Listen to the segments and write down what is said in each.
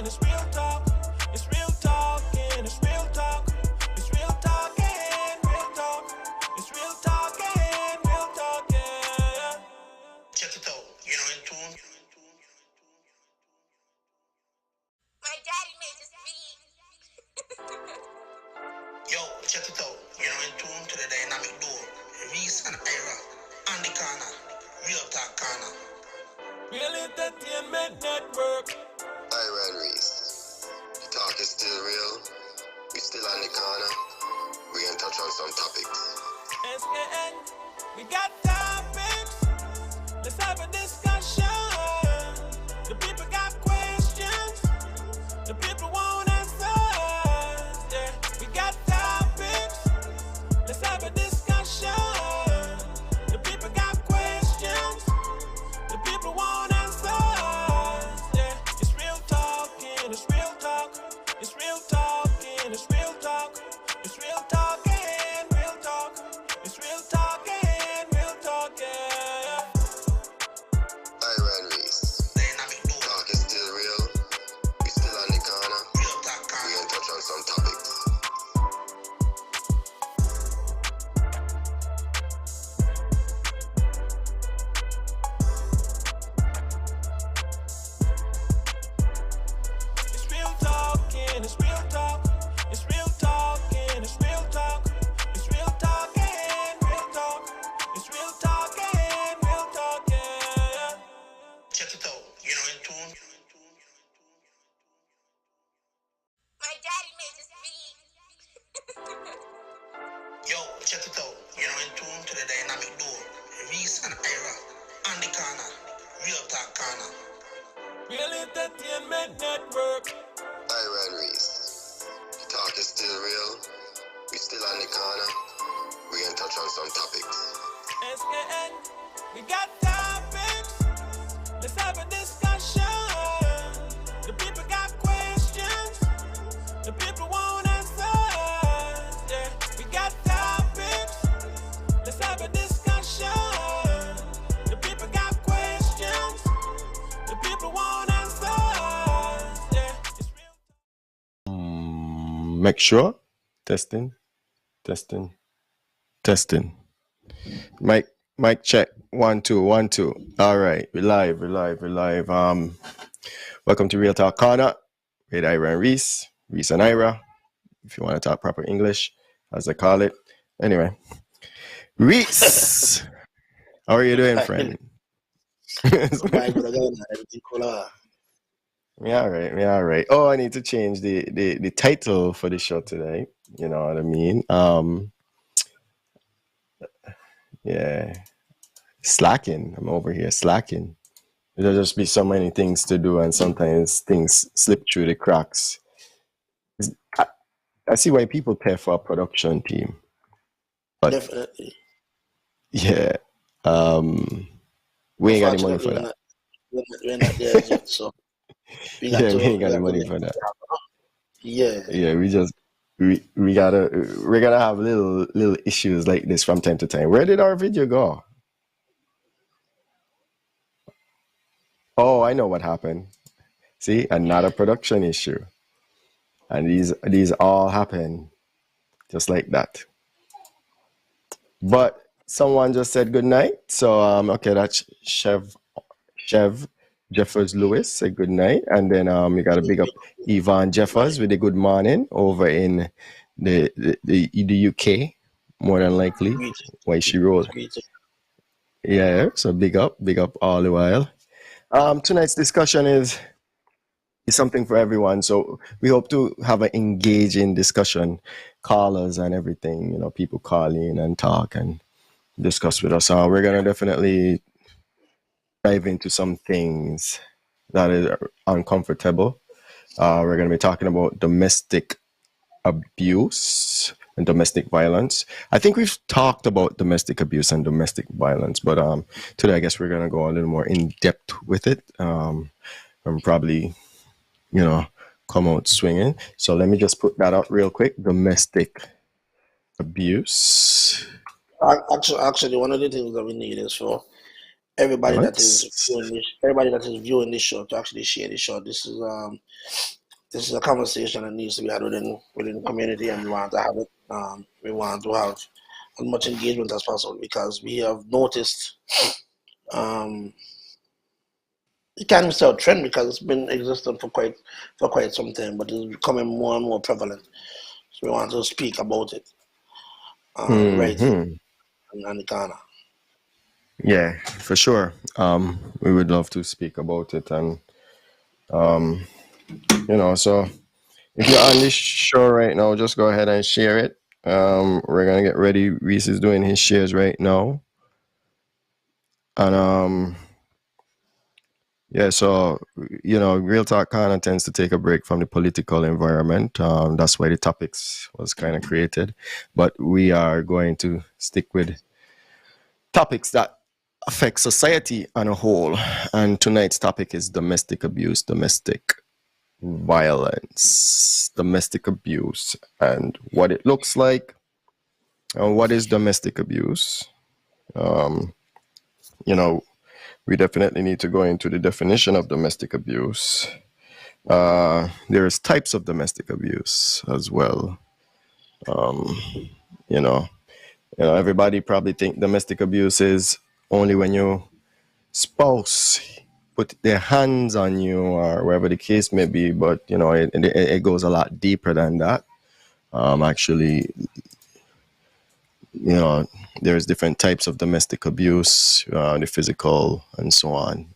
it's real talk. It's real talk, and it's real talk. It's real talk and real talk. It's real talk and real talk, yeah. Check it out, you know, in tune. My daddy made this beat. Yo, check it out, you know, in tune to the dynamic duo, Reese and Ira, on the corner, Real Talk Corner. Real Entertainment Network. Ira and Reese. The talk is still real. We still on the corner. We gonna touch on some topics. SKN, we got topics. Let's have a discussion. The people got questions. The people want answers. Yeah, we got topics. Let's have a discussion. The people got questions. The people want answers. Yeah, it's real talk and it's real talk. It's real talk and it's real talk. It's real talk and real talk. It's real talk and real talk, yeah. Ira and Reese. Dynamic duo, Talk is still real. We still on the corner. Real Talk We Corner. gonna touch on some topics. It's real talk and it's real talk. It's real talk and it's real talk. It's real talk and real talk. It's real talk and real talk, yeah. Check it out, you know, in tune. My daddy made this beat. Yo, check it out, you know, in tune to the dynamic duo, Reese and Ira, on the corner, Real Talk Corner. Real Entertainment Network. Ira and Reese. The talk is still real. We still on the corner. We gonna touch on some topics. SKN, we got topics. Let's have a discussion. The people got questions. The people want answers. Yeah, we got topics. Let's have a discussion. The people got questions. The people want answers. Yeah, it's real. Make sure. Testing. Mic check. 1 2 1 2. All right, we live. Welcome to Real Talk Corner with Ira and Reese and Ira, if you want to talk proper English, as they call it. Anyway, Reese, how are you doing, friend? Me all right. Oh, I need to change the title for the show today. You know what I mean? Yeah, slacking. I'm over here slacking. There'll just be so many things to do, and sometimes things slip through the cracks. I see why people pay for a production team, but Definitely. yeah, we ain't got any money for that. We're not there yet, so we got Yeah, to. we ain't got We any got to money make for that. Yeah. Yeah, we're gonna have little issues like this from time to time. Where did our video go? Oh, I know what happened. See, another production issue, and these all happen just like that. But someone just said good night, so okay, that's Chev Jeffers Lewis said good night, and then we got to big up Yvonne Jeffers with a good morning over in the UK, more than likely. Greetings. Why she rolled. Greetings. Yeah, so big up all the while. Tonight's discussion is something for everyone. So we hope to have an engaging discussion, callers and everything. You know, people call in and talk and discuss with us. We're gonna definitely dive into some things that is uncomfortable. We're gonna be talking about domestic abuse and domestic violence. I think we've talked about domestic abuse and domestic violence, but today I guess we're gonna go a little more in depth with it, and probably, you know, come out swinging. So let me just put that out real quick. Domestic abuse. Actually, one of the things that we need is for everybody Right? that is viewing this show to actually share this show. This is a conversation that needs to be had within the community, and we want to have it. We want to have as much engagement as possible because we have noticed um, it can't be a trend because it's been existing for quite some time, but it's becoming more and more prevalent. So we want to speak about it right here Hmm. in the corner. Yeah, for sure. We would love to speak about it, and um, so if you're on this show right now, just go ahead and share it. We're gonna get ready. Reese is doing his shares right now, and yeah. So Real Talk kind of tends to take a break from the political environment. That's why the topics was kind of created, but we are going to stick with topics that affect society on a whole. And tonight's topic is domestic abuse, domestic violence, domestic abuse, and what it looks like. And what is domestic abuse? Um, we definitely need to go into the definition of domestic abuse. There's types of domestic abuse as well. Um, you know, everybody probably think domestic abuse is only when your spouse put their hands on you or wherever the case may be, but it goes a lot deeper than that. Actually, there's different types of domestic abuse, the physical and so on.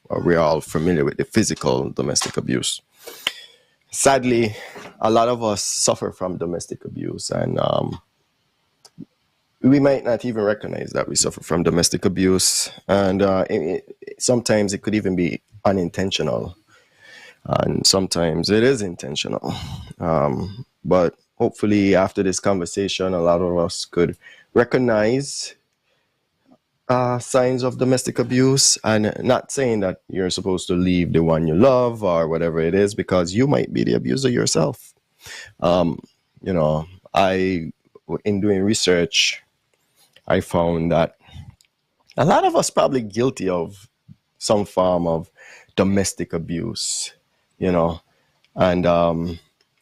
We're all familiar with the physical domestic abuse. Sadly, a lot of us suffer from domestic abuse, and we might not even recognize that we suffer from domestic abuse. And sometimes it could even be unintentional, and sometimes it is intentional. But hopefully, after this conversation, a lot of us could recognize signs of domestic abuse, and not saying that you're supposed to leave the one you love or whatever it is, because you might be the abuser yourself. In doing research, I found that a lot of us probably guilty of some form of domestic abuse, and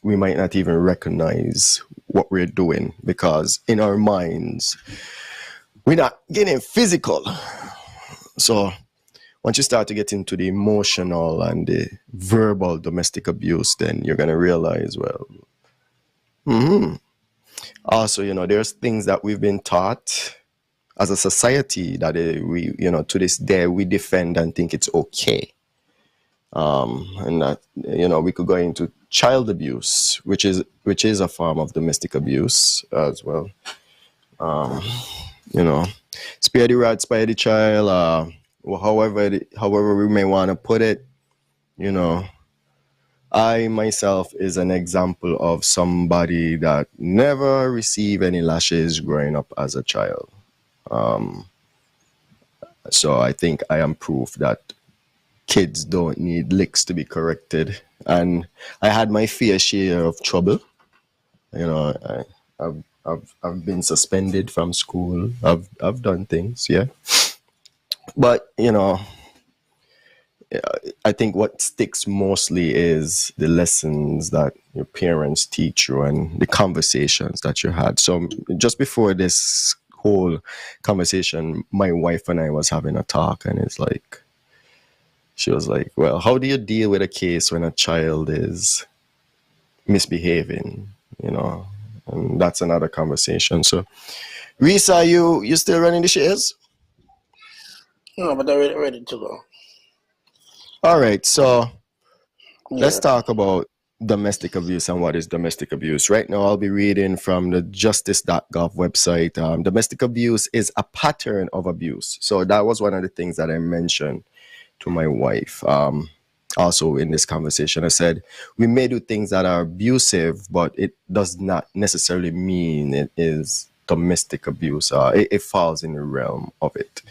we might not even recognize what we're doing because in our minds, we're not getting physical. So once you start to get into the emotional and the verbal domestic abuse, then you're going to realize, also, there's things that we've been taught as a society that we, to this day, we defend and think it's okay. And that, we could go into child abuse, which is a form of domestic abuse as well. Spare the rod, spare the child, however we may want to put it. I myself is an example of somebody that never received any lashes growing up as a child. So I think I am proof that kids don't need licks to be corrected. And I had my fair share of trouble. I've been suspended from school. I've done things, yeah. But I think what sticks mostly is the lessons that your parents teach you and the conversations that you had. So just before this whole conversation, my wife and I was having a talk, and she was like, well, how do you deal with a case when a child is misbehaving, and that's another conversation. So Reese, are you still running the shares? No, but they're ready to go. All right, so Yeah. let's talk about domestic abuse and what is domestic abuse. Right now, I'll be reading from the justice.gov website. Domestic abuse is a pattern of abuse. So that was one of the things that I mentioned to my wife. Also in this conversation, I said, we may do things that are abusive, but it does not necessarily mean it is domestic abuse. It falls in the realm of it.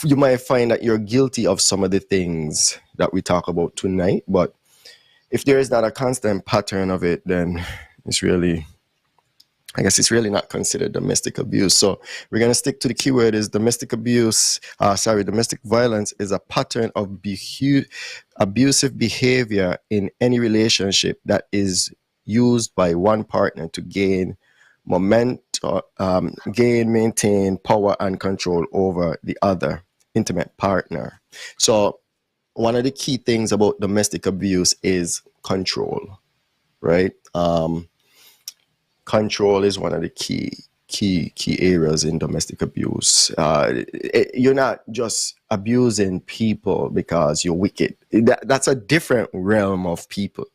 You might find that you're guilty of some of the things that we talk about tonight, but if there is not a constant pattern of it, then it's really I guess it's really not considered domestic abuse. So we're going to stick to the keyword is domestic abuse. Domestic violence is a pattern of abusive behavior in any relationship that is used by one partner to gain maintain power and control over the other intimate partner. So one of the key things about domestic abuse is control, right? Control is one of the key areas in domestic abuse. You're not just abusing people because you're wicked. That's a different realm of people.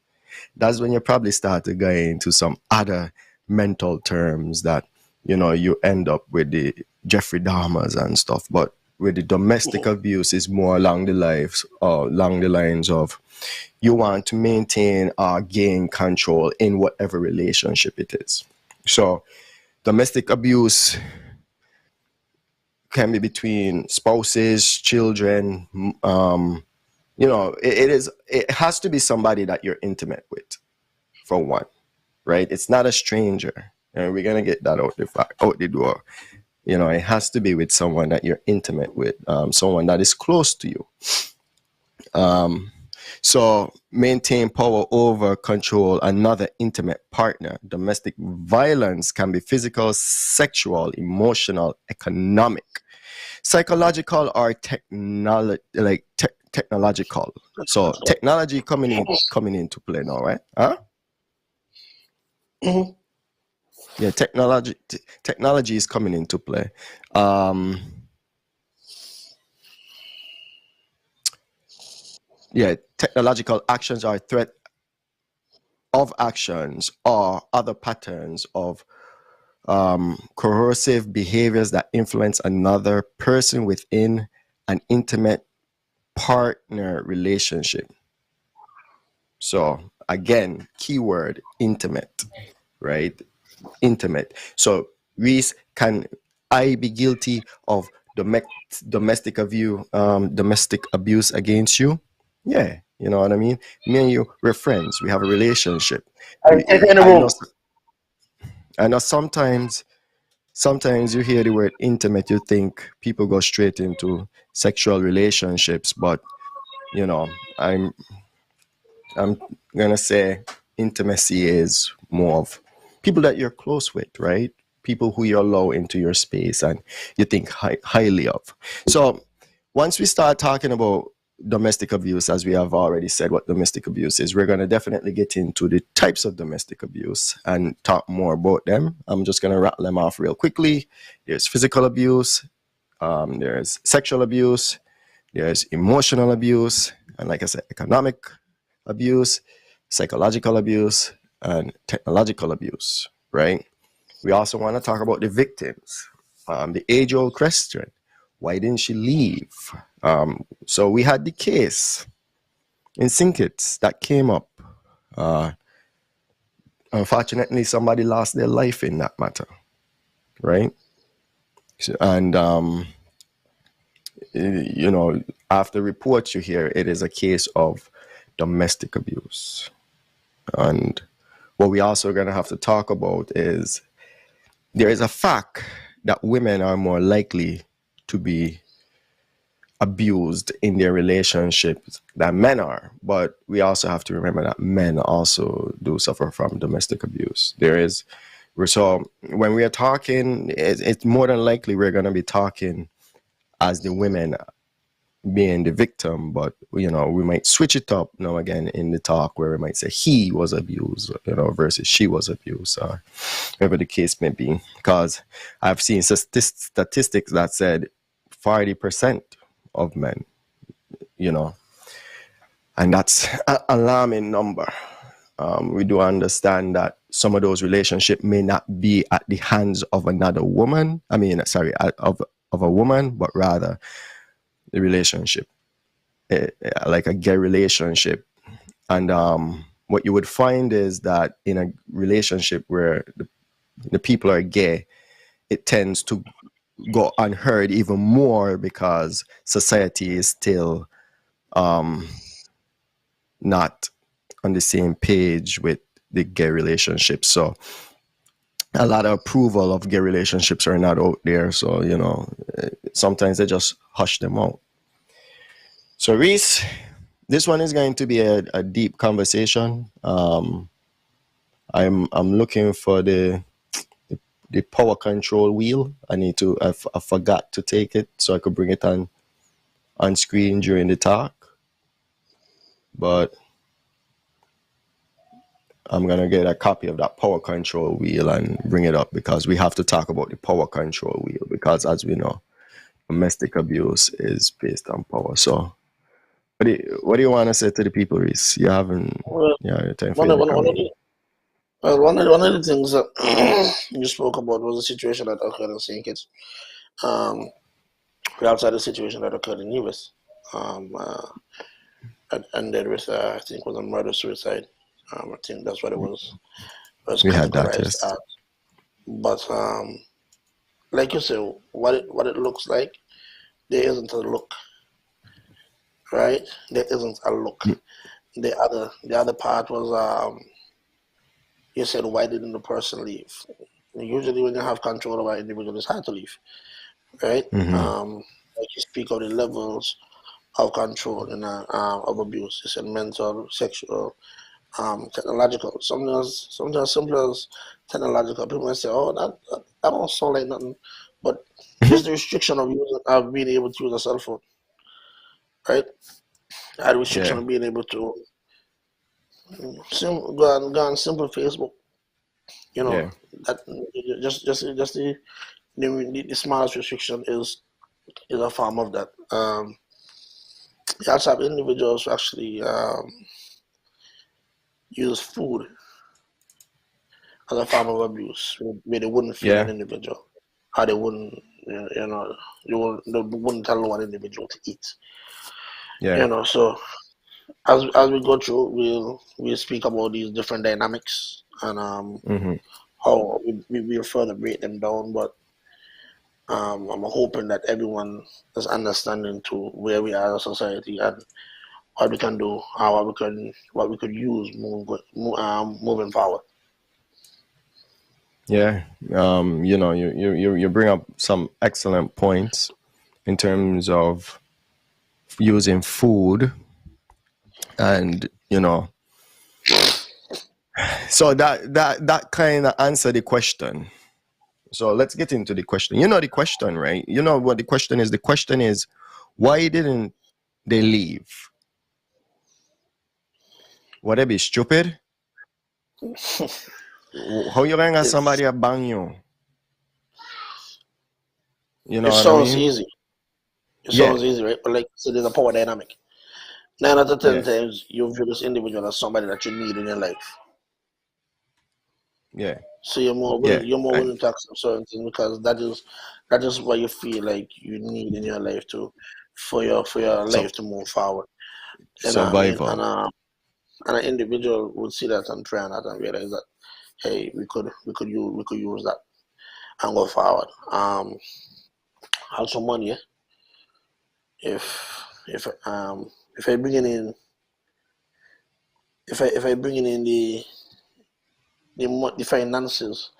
That's when you probably start to go into some other mental terms that, you know, you end up with the Jeffrey Dahmers and stuff. But with the domestic abuse is more along the lines of you want to maintain or gain control in whatever relationship it is. So domestic abuse can be between spouses, children. You know, it has to be somebody that you're intimate with, for one, right? It's not a stranger, and we're gonna get that out the door. You know, it has to be with someone that you're intimate with, someone that is close to you. So maintain power over, control another intimate partner. Domestic violence can be physical, sexual, emotional, economic, psychological, or technological. So technology coming into play now, right? Huh? Mhm. Yeah, technology is coming into play. Yeah, technological actions are threat of actions or other patterns of coercive behaviors that influence another person within an intimate partner relationship. So again, keyword intimate, right? Intimate. So Reese, can I be guilty of domestic abuse against you? Yeah, you know what I mean. Me and you, we're friends. We have a relationship. Take in the I know. room. I know. Sometimes you hear the word intimate, you think people go straight into sexual relationships, but you know, I'm gonna say intimacy is more of people that you're close with, right? People who you allow into your space and you think highly of. So once we start talking about domestic abuse, as we have already said what domestic abuse is, we're going to definitely get into the types of domestic abuse and talk more about them. I'm just going to rattle them off real quickly. There's physical abuse, there's sexual abuse, there's emotional abuse, and like I said, economic abuse, psychological abuse, and technological abuse, right? We also want to talk about the victims. The age-old question, why didn't she leave? So we had the case in St. Kitts that came up. Unfortunately, somebody lost their life in that matter, right? And, you know, after reports you hear, it is a case of domestic abuse. And what we also going to have to talk about is there is a fact that women are more likely to be abused in their relationships than men are. But we also have to remember that men also do suffer from domestic abuse. So when we are talking, it's more than likely we're going to be talking as the women being the victim, but you know, we might switch it up now again in the talk where we might say he was abused, you know, versus she was abused, or whatever the case may be. Because I've seen statistics that said 40% of men, you know, and that's an alarming number. We do understand that some of those relationships may not be at the hands of another woman. Of a woman, but rather the relationship, like a gay relationship. And what you would find is that in a relationship where the people are gay, it tends to go unheard even more because society is still not on the same page with the gay relationship. So a lot of approval of gay relationships are not out there. So, sometimes they just hush them out. So, Reese, this one is going to be a deep conversation. I'm looking for the power control wheel. I forgot to take it so I could bring it on screen during the talk. But I'm going to get a copy of that power control wheel and bring it up, because we have to talk about the power control wheel, because as we know, domestic abuse is based on power. So what do you want to say to the people, Reese? You haven't, Well, your time for one you of, to one, come one of in. the one of the things that you spoke about was the situation that occurred in St. Kitts. Um, we're outside the situation that occurred in US. It ended with I think it was a murder suicide. I think that's what it was We had that, categorized yes. as. But like you said, what it looks like, there isn't a look, right? There isn't a look. The other part was you said, why didn't the person leave? Usually when you have control over an individual, it's hard to leave, right? Mm-hmm. Like you speak of the levels of control and of abuse. You said mental, sexual, technological. Something as simple as technological. People might say, "Oh, that don't sound like nothing," but just the restriction of being able to use a cell phone, right? The restriction Yeah, of being able to go on simple Facebook. You know yeah, that just the smallest restriction is a form of that. You also have individuals who actually use food as a form of abuse, where they wouldn't feed an yeah, individual, how they wouldn't, they wouldn't tell one individual to eat. yeah. So as we go through, we'll speak about these different dynamics and Mm-hmm. how we'll further break them down. But I'm hoping that everyone is understanding to where we are as a society and what we can do, how what we could use moving forward. Yeah. You bring up some excellent points in terms of using food, and so that kind of answer the question. So let's get into the question. You know the question, right? You know what the question is. The question is, why didn't they leave? Would they be stupid? How you gonna get It's somebody a bang you? You it know what I sounds mean? easy. It Yeah, sounds easy, right? But like so there's a power dynamic. 9 out of 10 yeah, times you view this individual as somebody that you need in your life. yeah, So you're more yeah. willing you're more willing to accept certain things because that is what you feel like you need in your life to for your So life to move forward. You know what I mean? And survival. an individual would see that and try on that and realize that hey, we could use that and go forward. Also money, yeah. If I bring in if I bring in the finances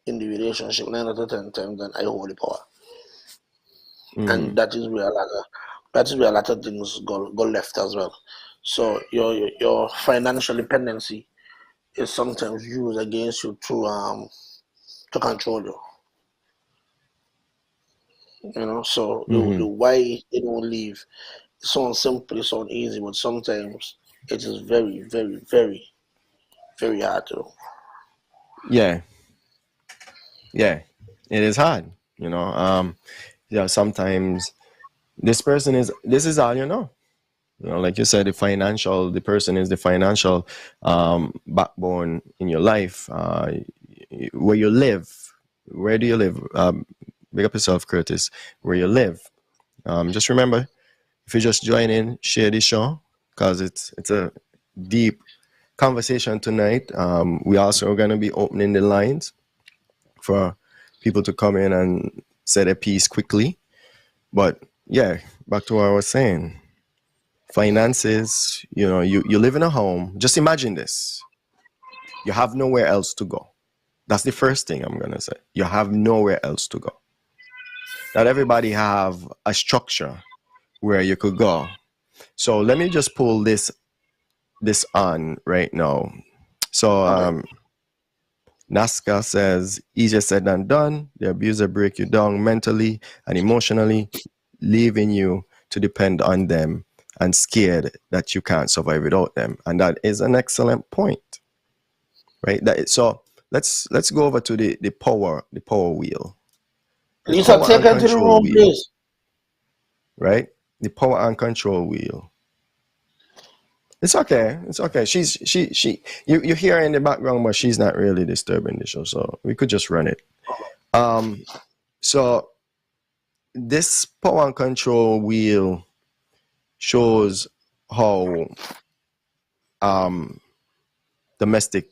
in the relationship 9 out of 10 times, then I hold the power, Mm-hmm. and that is where a lot of things go left as well. So your financial dependency is sometimes used against you to control you. So the Mm-hmm. why they don't leave, it sounds simple, it sounds easy, but sometimes it is very, very, very, very hard to. Yeah, yeah. It is hard. Sometimes this is all you know. Like you said, the person is the financial backbone in your life. Where you live, where do you live? Big up yourself, Curtis. Where you live. Just remember, if you just join in, share the show, because it's a deep conversation tonight. We also are going to be opening the lines for people to come in and say their piece quickly. But yeah, back to what I was saying. Finances, you live in a home. Just imagine this. You have nowhere else to go. That's the first thing I'm gonna say. You have nowhere else to go. Not everybody have a structure where you could go. So let me just pull this on right now. So Okay. Nazca says, easier said than done. The abuser break you down mentally and emotionally, leaving you to depend on them and scared that you can't survive without them. And that is an excellent point, right? So let's go over to the power wheel, the Lisa, power take and her to the control room, wheel, please. right? The power and control wheel. It's okay. It's okay. You hear her in the background, but she's not really disturbing the show, so we could just run it. So this power and control wheel shows how domestic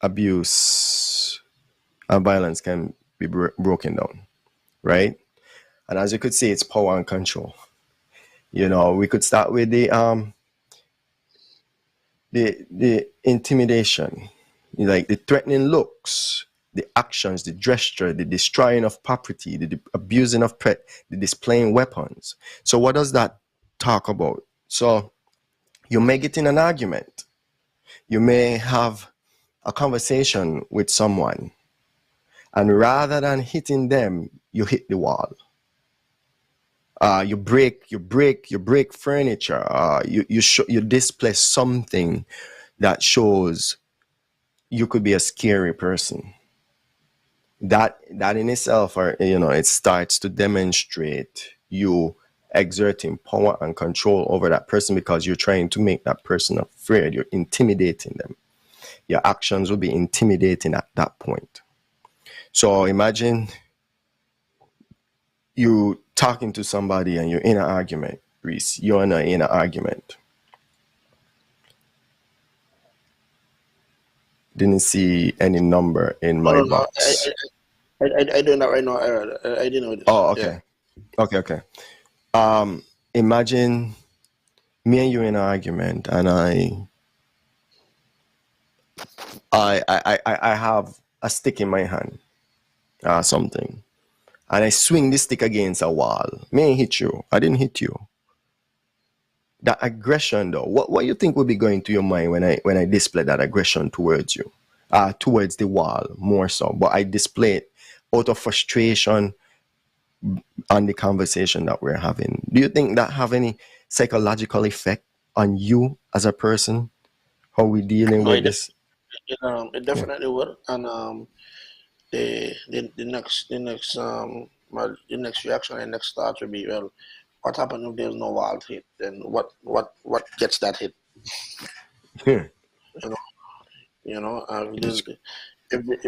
abuse and violence can be broken down, right? And as you could see, it's power and control. You know, we could start with the intimidation, like the threatening looks, the actions, the gesture, the destroying of property, the abusing of pet, the displaying weapons. So what does that talk about? So you may get in an argument. You may have a conversation with someone, and rather than hitting them, you hit the wall. You break furniture. You display something that shows you could be a scary person. That in itself, it starts to demonstrate you exerting power and control over that person because you're trying to make that person afraid. You're intimidating them. Your actions will be intimidating at that point. So imagine you talking to somebody and you're in an argument, Reese. You're in an argument. Didn't see any number in my box. I doing that right now. I didn't know this. Oh, okay. Yeah. Okay. Imagine me and you in an argument, and I have a stick in my hand, something, and I swing this stick against a wall. Me ain't hit you. I didn't hit you. That aggression, though, what you think would be going through your mind when I display that aggression towards you, towards the wall more so, but I display it out of frustration on the conversation that we're having. Do you think that have any psychological effect on you as a person? How we dealing with this? It definitely will. And the next reaction and next thought will be, well, what happens if there's no wild hit? Then what gets that hit? If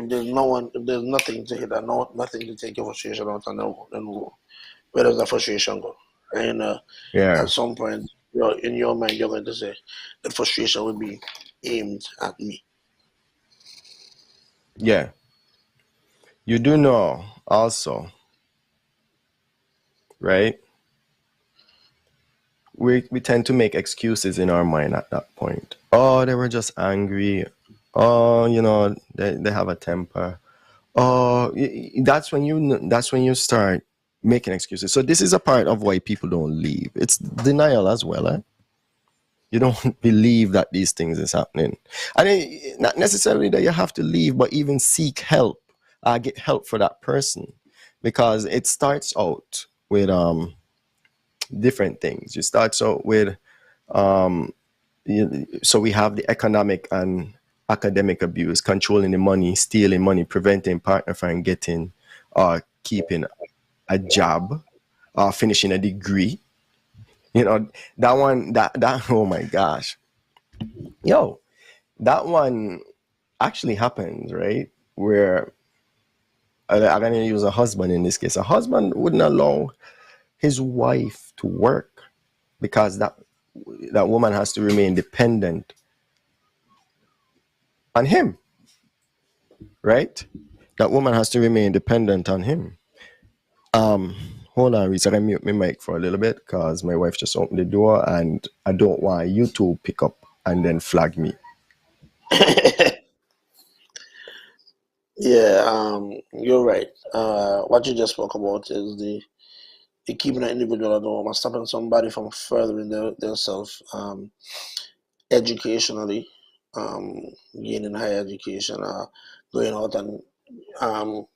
there's no one, if there's nothing to hit, and nothing to take your frustration out, and then where does the frustration go? And at some point, in your mind, you're going to say that frustration will be aimed at me. Yeah. You do know also, right? We tend to make excuses in our mind at that point. Oh, they were just angry. Oh, they have a temper. Oh, that's when you start making excuses. So this is a part of why people don't leave. It's denial as well, eh? You don't believe that these things is happening. And not necessarily that you have to leave, but even seek help, get help for that person. Because it starts out with different things. It starts out with, so we have the economic and academic abuse, controlling the money, stealing money, preventing partner from getting or keeping a job, finishing a degree. That one, that oh my gosh. That one actually happens, right? Where I'm going to use a husband in this case. A husband wouldn't allow his wife to work because that woman has to remain dependent on him, right? That woman has to remain dependent on him. Hold on, Reese. I can mute my mic for a little bit because my wife just opened the door and I don't want you to pick up and then flag me. Yeah, you're right. What you just spoke about is the keeping an individual at home and stopping somebody from furthering themselves educationally, um, gaining higher education, going out and um,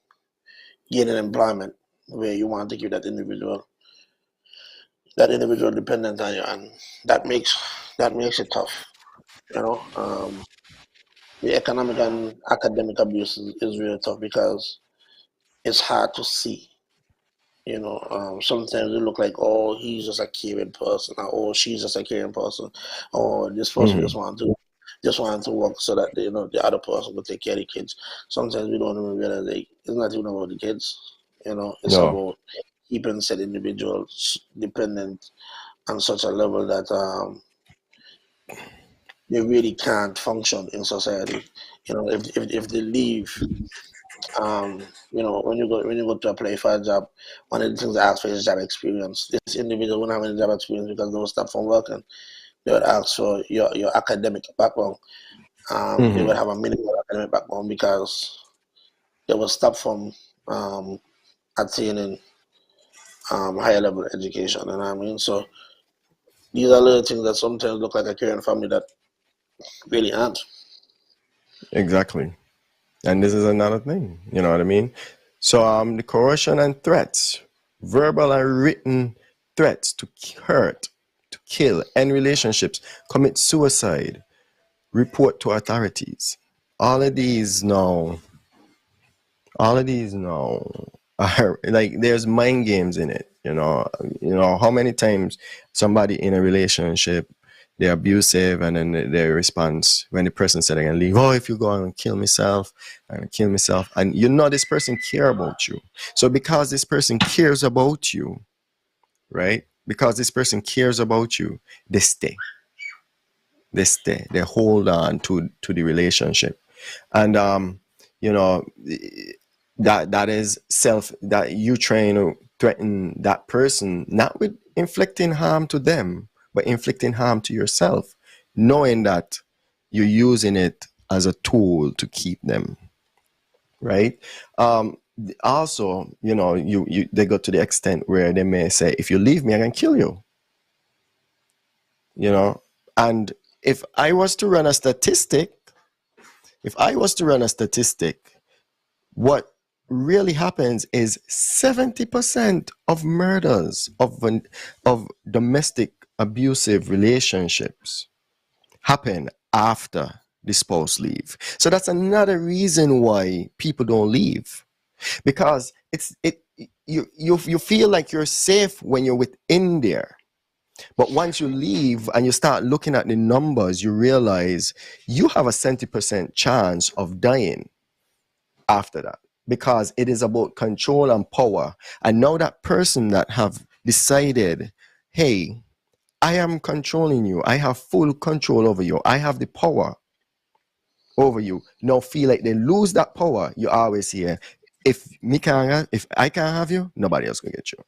gaining employment where you want to keep that individual dependent on you, and that makes it tough. You know, the economic and academic abuse is really tough because it's hard to see. Sometimes it look like, oh, he's just a caring person, or oh, she's just a caring person, or this person Hmm. just want to work so that the other person will take care of the kids. Sometimes we don't even realize, like, it's not even about the kids. It's No. about keeping said individuals dependent on such a level that they really can't function in society. If they leave, when you go to apply for a job, one of the things they ask for is job experience. This individual won't have any job experience because they will stop from working. They would ask for your academic background. They Hmm. would have a minimal academic background because they will stop from um, attaining higher level education. You know what I mean? So these are little things that sometimes look like a caring family that really aren't. Exactly. And this is another thing. You know what I mean? So the coercion and threats, verbal and written threats to hurt, to kill, end relationships, commit suicide, report to authorities. All of these now, all of these now are like there's mind games in it. How many times somebody in a relationship they're abusive and then their response when the person said they're gonna leave, oh, if you go and kill myself, I'm gonna kill myself. And this person care about you. So because this person cares about you, right? Because this person cares about you, they stay. They stay. They hold on to the relationship. And you know, that is self that you trying to threaten that person, not with inflicting harm to them, but inflicting harm to yourself, knowing that you're using it as a tool to keep them, right? Also, you they go to the extent where they may say, if you leave me, I can kill you, you know. And if I was to run a statistic, if I was to run a statistic, what really happens is 70% of murders of domestic abusive relationships happen after the spouse leave. So that's another reason why people don't leave, because you feel like you're safe when you're within there. But once you leave and you start looking at the numbers, you realize you have a 70% chance of dying after that, because it is about control and power. And now that person that have decided, hey, I am controlling you, I have full control over you, I have the power over you, now feel like they lose that power. You always hear, if I can't have you, nobody else can get you.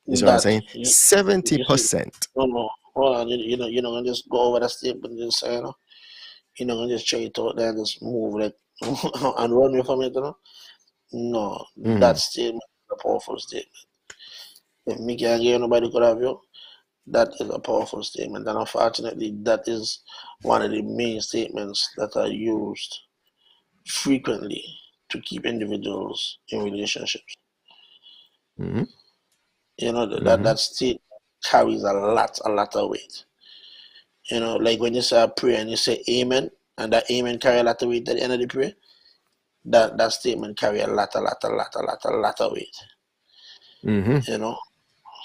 You see what I'm That saying? you see, 70%. no, no, hold on, gonna just go over that statement and just say, gonna just try it out there and just move like and run away from it, No, that Mhm. statement is a powerful statement. If me can't get nobody could have you, that is a powerful statement. And unfortunately, that is one of the main statements that are used frequently to keep individuals in relationships. Mhm. That Mhm. that state carries a lot of weight. Like when you say a prayer and you say amen, and that amen carry a lot of weight at the end of the prayer, that statement carry a lot of weight. Mhm. You know,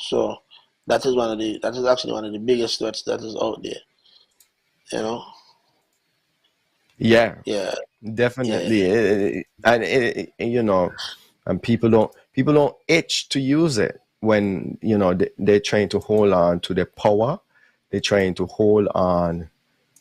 so that is actually one of the biggest threats that is out there. You know, Yeah, yeah, yeah, definitely. And and people don't itch to use it when they're trying to hold on to their power. They're trying to hold on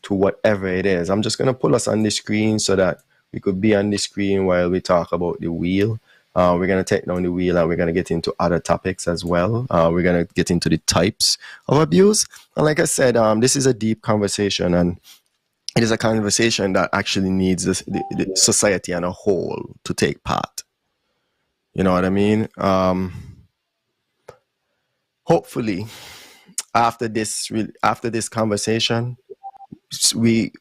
to whatever it is. I'm just gonna pull us on the screen so that we could be on the screen while we talk about the wheel. We're gonna take down the wheel and we're gonna get into other topics as well. We're gonna get into the types of abuse. And like I said, this is a deep conversation, and it is a conversation that actually needs the society and a whole to take part. You know what I mean? Hopefully, after this conversation, we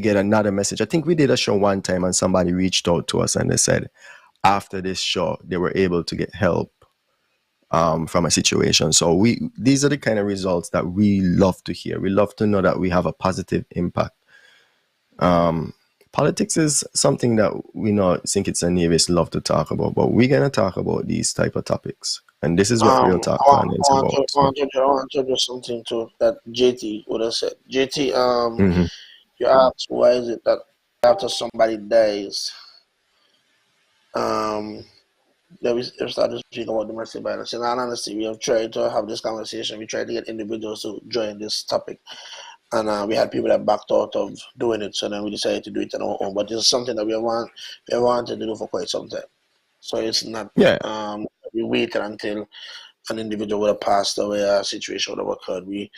get another message. I think we did a show one time, and somebody reached out to us and they said after this show they were able to get help from a situation. So these are the kind of results that we love to hear. We love to know that we have a positive impact. Politics is something that we know St. Kitts and Nevis love to talk about, but we're gonna talk about these type of topics, and this is what Real Talk Con is about. I want to do something too that JT would have said. JT, Mm-hmm. you asked why is it that after somebody dies, that we start to speak about domestic violence. In all honesty, we have tried to have this conversation. We tried to get individuals to join this topic. And we had people that backed out of doing it, so then we decided to do it on our own. But it's something that we wanted to do for quite some time. So it's not, we waited until an individual would have passed away, a situation would have occurred. We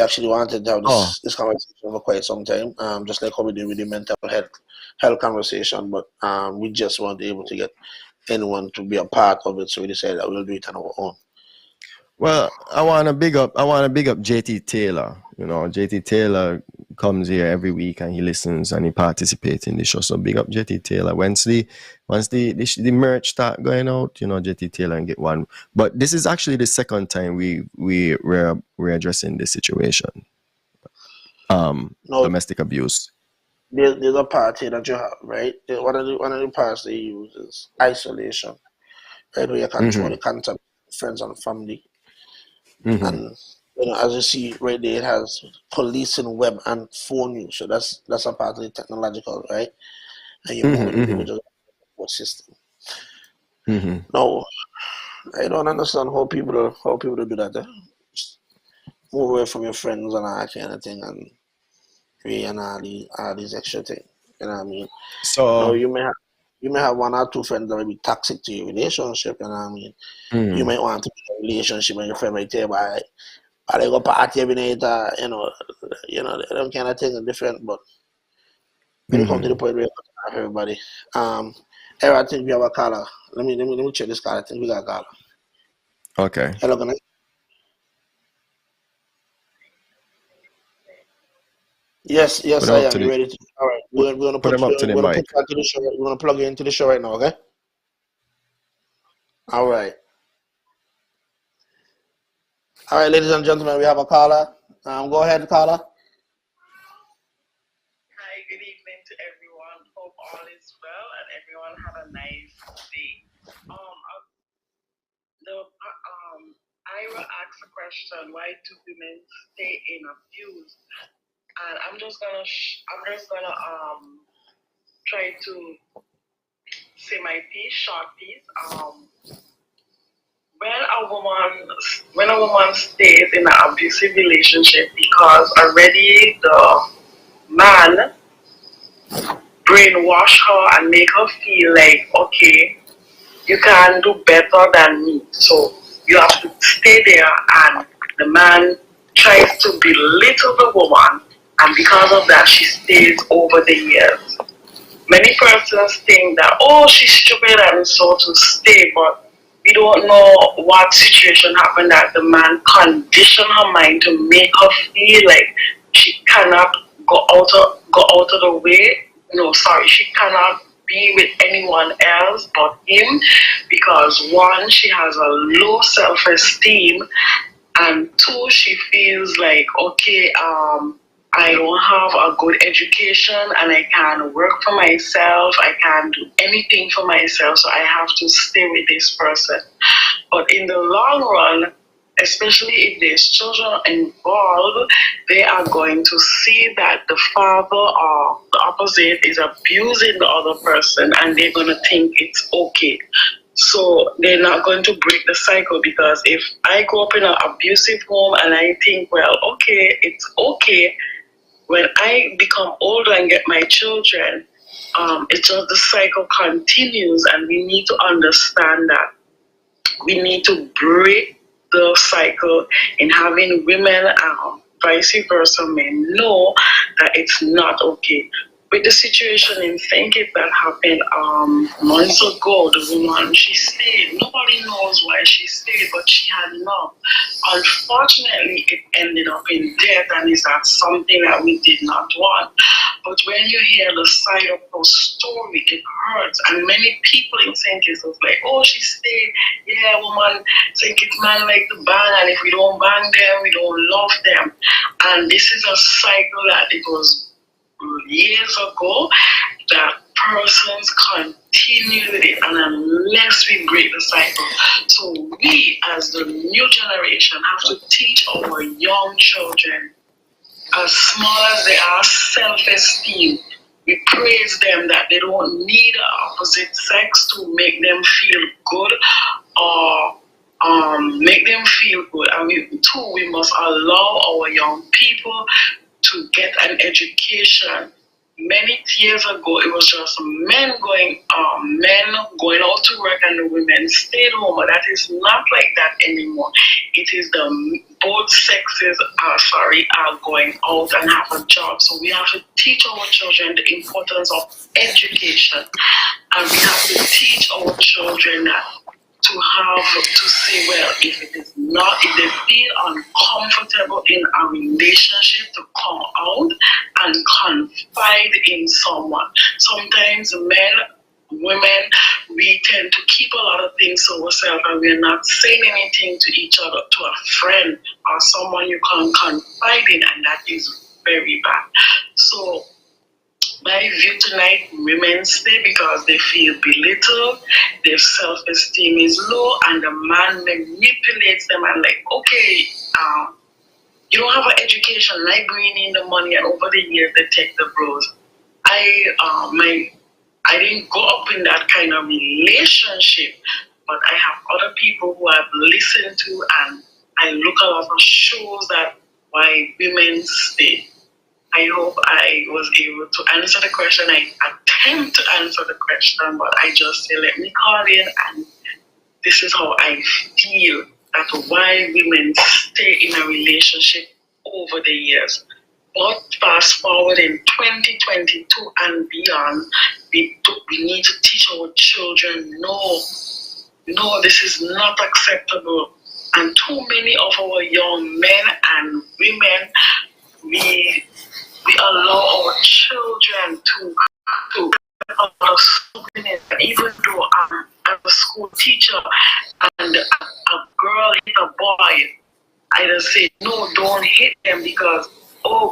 actually wanted to have this conversation for quite some time, just like how we did with the mental health conversation, but we just weren't able to get anyone to be a part of it, so we decided that we'll do it on our own. Well, I want to big up JT Taylor. You know, JT Taylor comes here every week and he listens and he participates in the show. So big up JT Taylor. Once the merch start going out, you know, JT Taylor and get one. But this is actually the second time we're addressing this situation. Domestic abuse. There's a party that you have, right? One of the parts they use is isolation, right? Where you control the contact with friends and family. Mm-hmm. And you know, as you see right there, it has policing web and phone use. So that's a part of the technological, right? And you move individual system. Mm-hmm. No, I don't understand how people do that. Just move away from your friends and all that kind of thing, and all these extra things. You know what I mean? So you may have one or two friends that may be toxic to your relationship. You know what I mean? Mm-hmm. You might want to be in a relationship and your friend might tell you, "Why they go party every night?" You know, them kind of things are different. But when you come to the point where you have everybody, I think we have a caller. Let me check this caller. I think we got a caller. Okay. Hello, good night. Yes, I am. You ready to? All right, we're gonna put him up to the mic. We're gonna plug you into the show right now, okay? All right, ladies and gentlemen, we have a caller. Go ahead, caller. Hi, good evening to everyone. Hope all is well and everyone have a nice day. Ira asked a question: why do women stay in abuse? And I'm just gonna try to say my piece, short piece. When a woman stays in an abusive relationship because already the man brainwash her and make her feel like, okay, you can do better than me, so you have to stay there, and the man tries to belittle the woman, and because of that she stays over the years. Many persons think that, oh, she's stupid and so to stay, but we don't know what situation happened that the man conditioned her mind to make her feel like she cannot go out of the way. No, sorry, she cannot be with anyone else but him, because one, she has a low self-esteem, and two, she feels like, okay, I don't have a good education and I can't work for myself, I can't do anything for myself, so I have to stay with this person. But in the long run, especially if there's children involved, they are going to see that the father or the opposite is abusing the other person, and they're going to think it's okay. So they're not going to break the cycle, because if I grow up in an abusive home and I think, well, okay, it's okay, when I become older and get my children, it's just the cycle continues, and we need to understand that we need to break the cycle in having women vice versa men know that it's not okay. With the situation in Thinkit that happened months ago, the woman, she stayed. Nobody knows why she stayed, but she had enough. Unfortunately, it ended up in death, and is that something that we did not want? But when you hear the side of her story, it hurts. And many people in Thinkit was like, oh, she stayed. Yeah, woman, Thinkit man like to bang, and if we don't bang them, we don't love them. And this is a cycle that it was years ago that persons continue with it, and unless we break the cycle. So we as the new generation have to teach our young children, as small as they are, self-esteem. We praise them that they don't need the opposite sex to make them feel good or make them feel good. And we must allow our young people to get an education. Many years ago, it was just men going out to work and the women stayed home. But that is not like that anymore. It is both sexes are going out and have a job. So we have to teach our children the importance of education, and we have to teach our children that to say, well, if they feel uncomfortable in a relationship, to come out and confide in someone. Sometimes women, we tend to keep a lot of things to ourselves, and we're not saying anything to each other, to a friend or someone you can confide in, and that is very bad. So my view tonight, women stay because they feel belittled, their self-esteem is low, and the man manipulates them and like, okay, you don't have an education, like bringing in the money, and over the years they take the bros. I didn't go up in that kind of relationship, but I have other people who I've listened to, and I look a lot of shows that why women stay. I hope I was able to answer the question. I attempt to answer the question, but I just say, let me call in, and this is how I feel that why women stay in a relationship over the years. But fast forward in 2022 and beyond, we need to teach our children, no, this is not acceptable. And too many of our young men and women, we allow our children to even though I'm a school teacher and a girl hit a boy, I just say, no, don't hit them, because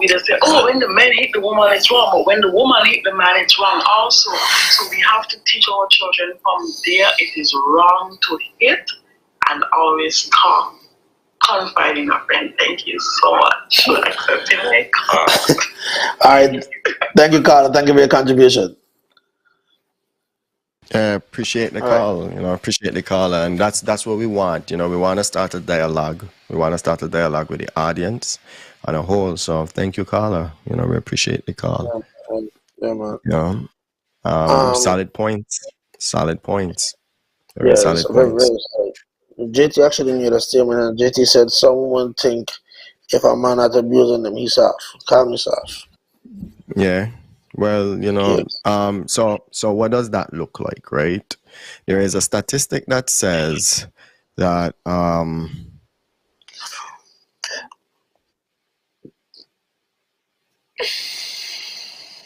we just say, when the man hit the woman, it's wrong, but when the woman hit the man, it's wrong also. So we have to teach our children from there, it is wrong to hit, and always talk. Confide in a friend. Thank you so much for accepting my call. All right. Thank you, Carla. Thank you for your contribution. Appreciate the All right. call, appreciate the call, and that's what we want. We want to start a dialogue. We want to start a dialogue with the audience on a whole. So thank you, caller. We appreciate the call. Yeah, man. Solid points. Yeah, Solid it's very, points. very solid. JT actually made a statement, and JT said, someone think if a man not abusing them, he's soft. Calm yourself. Yeah. Well, Yeah. so what does that look like, right? There is a statistic that says that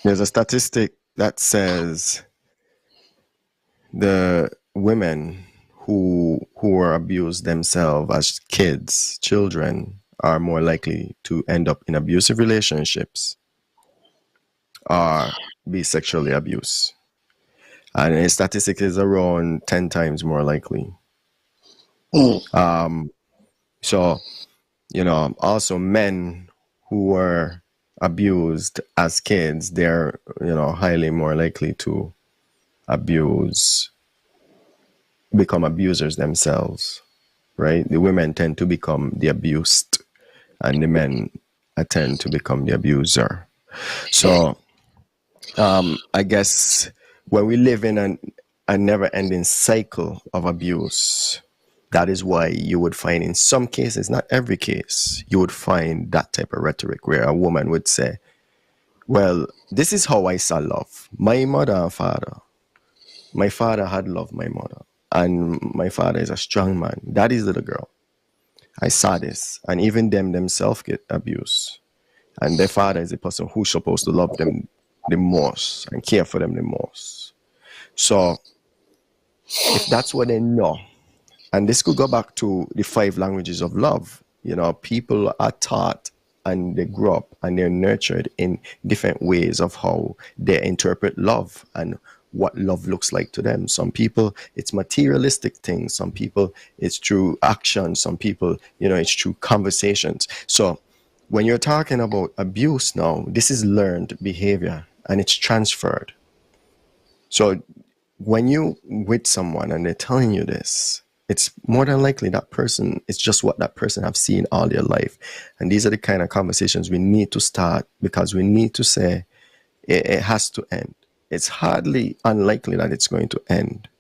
there's a statistic that says the women who are abused themselves as kids, children, are more likely to end up in abusive relationships or be sexually abused. And the statistic is around 10 times more likely. So, also men who were abused as kids, they're, highly more likely to become abusers themselves, right? The women tend to become the abused, and the men tend to become the abuser. So, I guess when we live in a never-ending cycle of abuse, That is why you would find in some cases, not every case, you would find that type of rhetoric where a woman would say, well, this is how I saw love. My mother and father. My father had loved my mother. And my father is a strong man. That is little girl. I saw this. And even them themselves get abused. And their father is the person who's supposed to love them the most and care for them the most. So if that's what they know, and this could go back to the 5 languages of love. You know, people are taught and they grow up and they're nurtured in different ways of how they interpret love and what love looks like to them. Some people, it's materialistic things. Some people, it's through action. Some people, you know, it's through conversations. So when you're talking about abuse now, this is learned behavior and it's transferred. So when you with someone and they're telling you this, it's more than likely that person, it's just what that person have seen all their life. And these are the kind of conversations we need to start, because we need to say it has to end. It's hardly unlikely that it's going to end.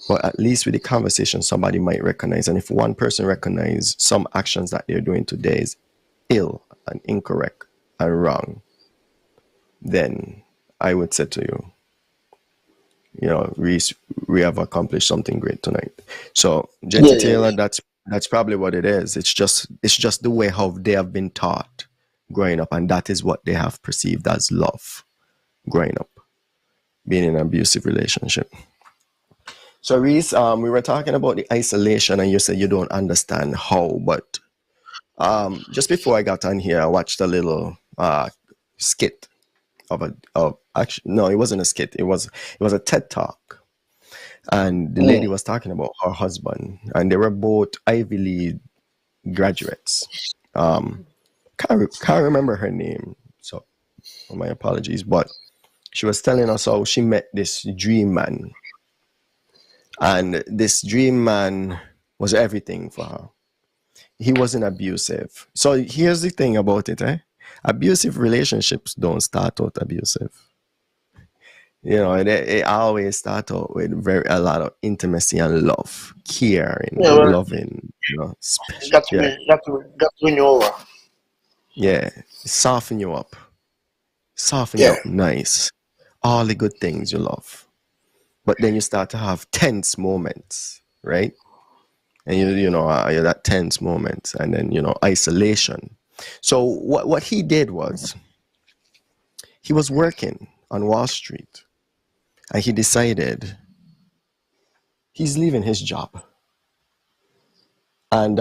But at least with the conversation, somebody might recognize. And if one person recognizes some actions that they're doing today is ill and incorrect and wrong, then I would say to you, you know, we have accomplished something great tonight. So, Genty Taylor, that's probably what it is. It's just the way how they have been taught growing up, and that is what they have perceived as love growing up, being in an abusive relationship. So, Reese, we were talking about the isolation, and you said you don't understand how, but just before I got on here, I watched a little skit actually, no, it wasn't a skit. It was a TED talk, and the lady was talking about her husband, and they were both Ivy League graduates. Can't remember her name, so my apologies. But she was telling us how she met this dream man, and this dream man was everything for her. He wasn't abusive. So here's the thing about it, abusive relationships don't start out abusive. You know, it always start out with a lot of intimacy and love, caring, loving, you know, special. Got to win you over. Yeah, soften you up, nice, all the good things you love. But then you start to have tense moments, right? And you know that tense moment, and then isolation. So what he did was he was working on Wall Street, and he decided he's leaving his job, and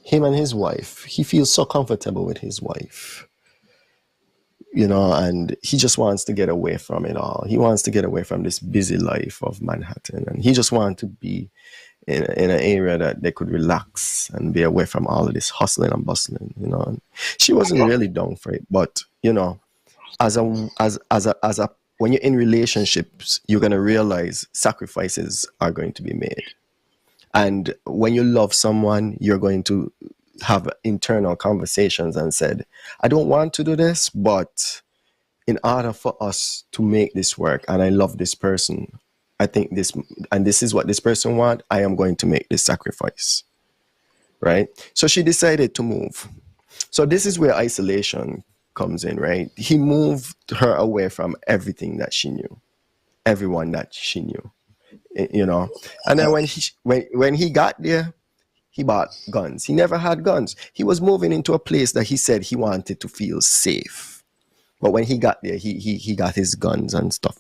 him and his wife, he feels so comfortable with his wife, and he just wants to get away from it all. He wants to get away from this busy life of Manhattan, and he just wanted to be in an area that they could relax and be away from all of this hustling and bustling, And she wasn't really down for it, but as a when you're in relationships, you're gonna realize sacrifices are going to be made, and when you love someone, you're going to have internal conversations and said, I don't want to do this, but in order for us to make this work, and I love this person, I think this, and this is what this person wants, I am going to make this sacrifice, right? So she decided to move. So this is where isolation comes in, right? He moved her away from everything that she knew, everyone that she knew, And then when he got there, he bought guns. He never had guns. He was moving into a place that he said he wanted to feel safe. But when he got there, he got his guns and stuff.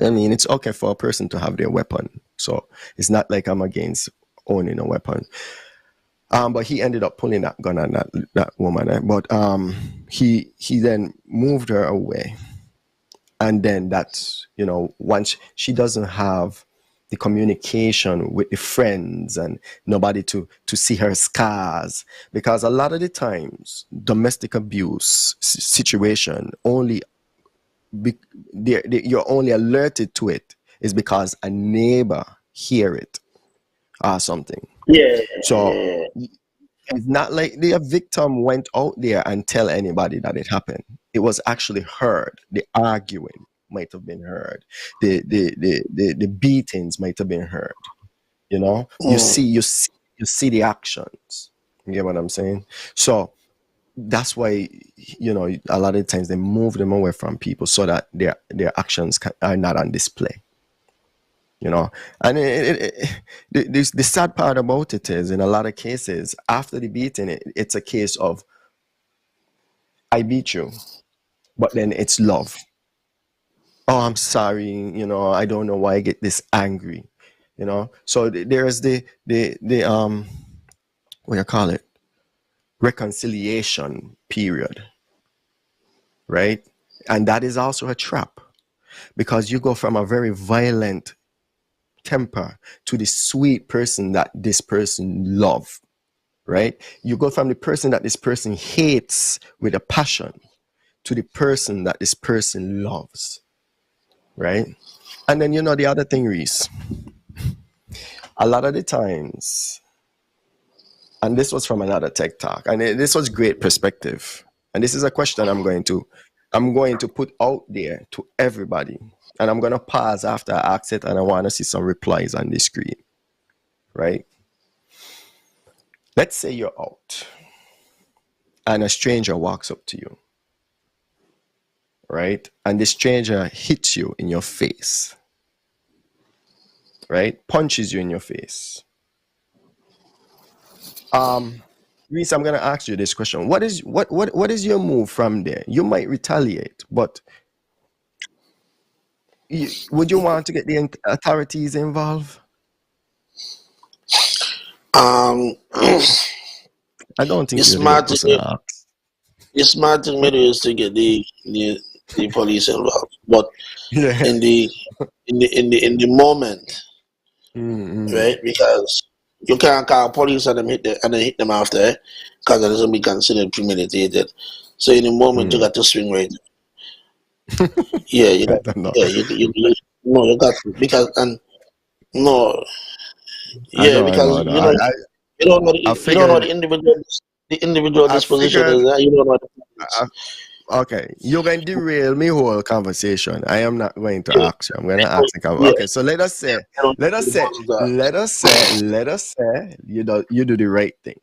I mean, it's okay for a person to have their weapon. So it's not like I'm against owning a weapon. But he ended up pulling that gun on that woman. But he then moved her away. And then that's, once she doesn't have the communication with the friends and nobody to see her scars, because a lot of the times domestic abuse situation only you're only alerted to it is because a neighbor hear it or something. So it's not like the victim went out there and tell anybody that it happened. It was actually heard. The arguing might have been heard. The beatings might have been heard. You know, you see the actions. You get what I'm saying? So that's why, a lot of times they move them away from people so that their actions are not on display. And the sad part about it is, in a lot of cases, after the beating, it's a case of, I beat you, but then it's love. Oh, I'm sorry, I don't know why I get this angry, so there's the what you call it, reconciliation period, right? And that is also a trap, because you go from a very violent temper to the sweet person that this person love, right? You go from the person that this person hates with a passion to the person that this person loves, right? And then the other thing, Reese, a lot of the times, and this was from another tech talk, and this was great perspective, and this is a question I'm going to put out there to everybody, and I'm going to pause after I ask it, and I want to see some replies on the screen, right? Let's say you're out and a stranger walks up to you, right? And the stranger hits you in your face, right? Punches you in your face. Reese, I'm gonna ask you this question. What is your move from there? You might retaliate, but would you want to get the authorities involved? Um, I don't think it's you're the smart person to ask. it's smart thing to do is to get the police involved, but Yeah. in the moment, right? Because you can't call police and then hit them after, because it doesn't be considered premeditated. So in the moment, you got to swing right. Yeah, you got. No. Yeah, no, you got to, because no, I yeah, know. because you don't know I you don't know figured. the individual I disposition figured. is. You don't know the Okay, you're going to derail me whole conversation. I am not going to ask you. I'm going to ask the yeah. Okay, so let us say you do the right thing.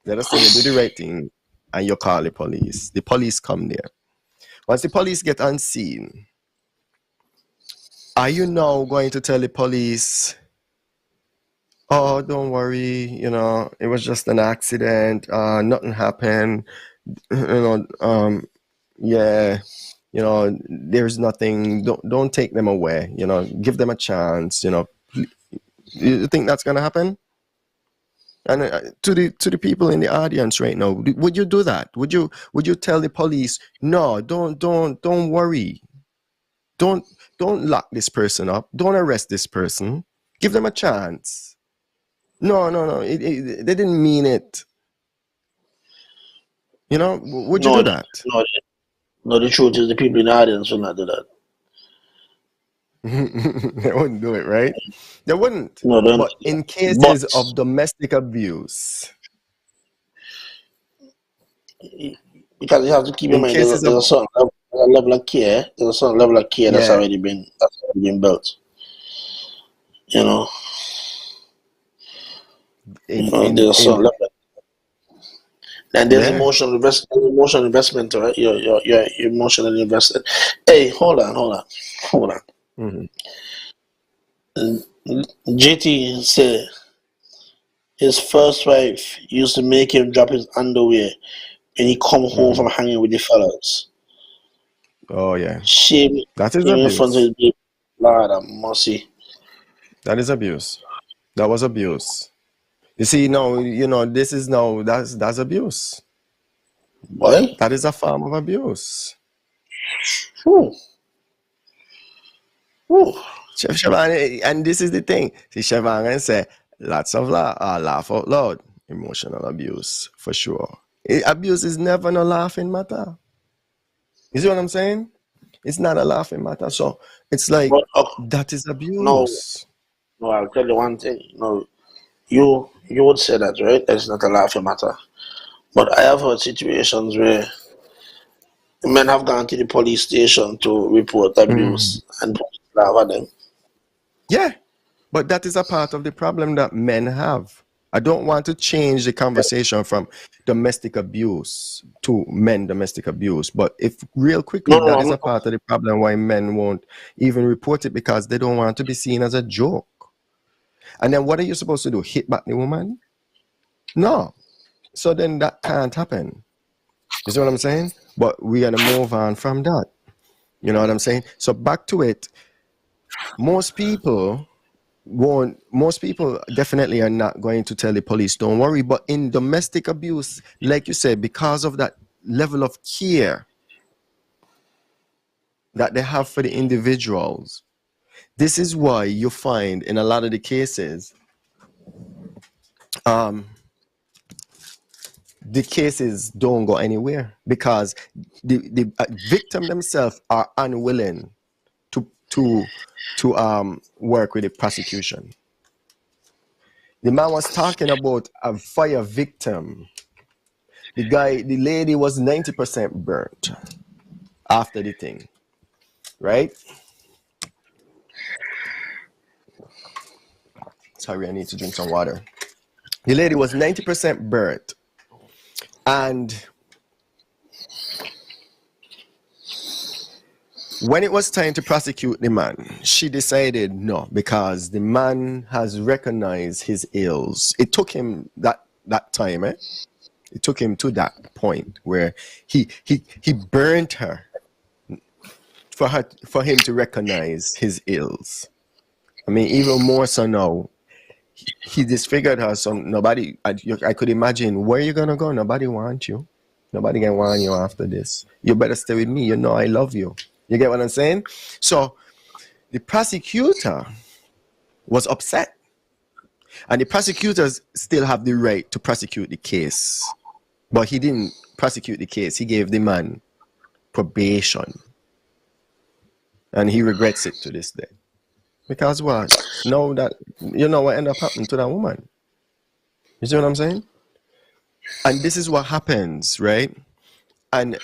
Let us say you do the right thing and you call the police. The police come there. Once the police get on scene, are you now going to tell the police, oh, don't worry, it was just an accident, nothing happened, yeah, there's nothing, don't take them away, give them a chance, you think that's going to happen? And to the people in the audience right now, would you do that? Would you tell the police, no, don't worry, don't lock this person up, don't arrest this person, give them a chance? No, they didn't mean it. Would you do that? No, the truth is the people in the audience will not do that. They wouldn't do it, right? They wouldn't. No, But in cases of domestic abuse, because you have to keep in in mind, cases there's a of certain level of care. There's a certain level of care that's yeah, already been built. There's a certain level. And there's yeah. emotional investment, right? You're emotionally invested. Hey, hold on. Mhm. JT said his first wife used to make him drop his underwear when he come home from hanging with the fellas. Oh yeah, Shame that is in front of abuse. his baby. Lord have mercy. That is abuse. That was abuse. You see, no, this is that's abuse. What? That is a form of abuse. Whew. Chef Siobhan, and this is the thing. See, Siobhan say lots of laugh out loud. Emotional abuse, for sure. Abuse is never no laughing matter. You see what I'm saying? It's not a laughing matter. So it's like, that is abuse. No, I'll tell you one thing. No, you would say that, right? It's not a laughing matter. But I have heard situations where men have gone to the police station to report abuse and police laugh at them. Yeah. But that is a part of the problem that men have. I don't want to change the conversation from domestic abuse to men domestic abuse. But if real quickly, No, no, that I'm is a not. part of the problem why men won't even report it because they don't want to be seen as a joke. And then what are you supposed to do? Hit back the woman? No. So then that can't happen. You see what I'm saying? But we are going to move on from that. You know what I'm saying? So back to it. Most people definitely are not going to tell the police, don't worry. But in domestic abuse, like you said, because of that level of care that they have for the individuals, this is why you find in a lot of the cases, the cases don't go anywhere because the victim themselves are unwilling to work with the prosecution. The man was talking about a fire victim. The lady was 90% burnt after the thing, right? Sorry, I need to drink some water. The lady was 90% burnt. And when it was time to prosecute the man, she decided no, because the man has recognized his ills. It took him that time, It took him to that point where he burnt her for him to recognize his ills. I mean, even more so now, he disfigured her. So nobody, I could imagine, where you gonna go? Nobody want you. Nobody can want you after this. You better stay with me. You know I love you. You get what I'm saying? So the prosecutor was upset. And the prosecutors still have the right to prosecute the case. But he didn't prosecute the case. He gave the man probation. And he regrets it to this day. Because what? Know that, you know what ended up happening to that woman. You see what I'm saying? And this is what happens, right? And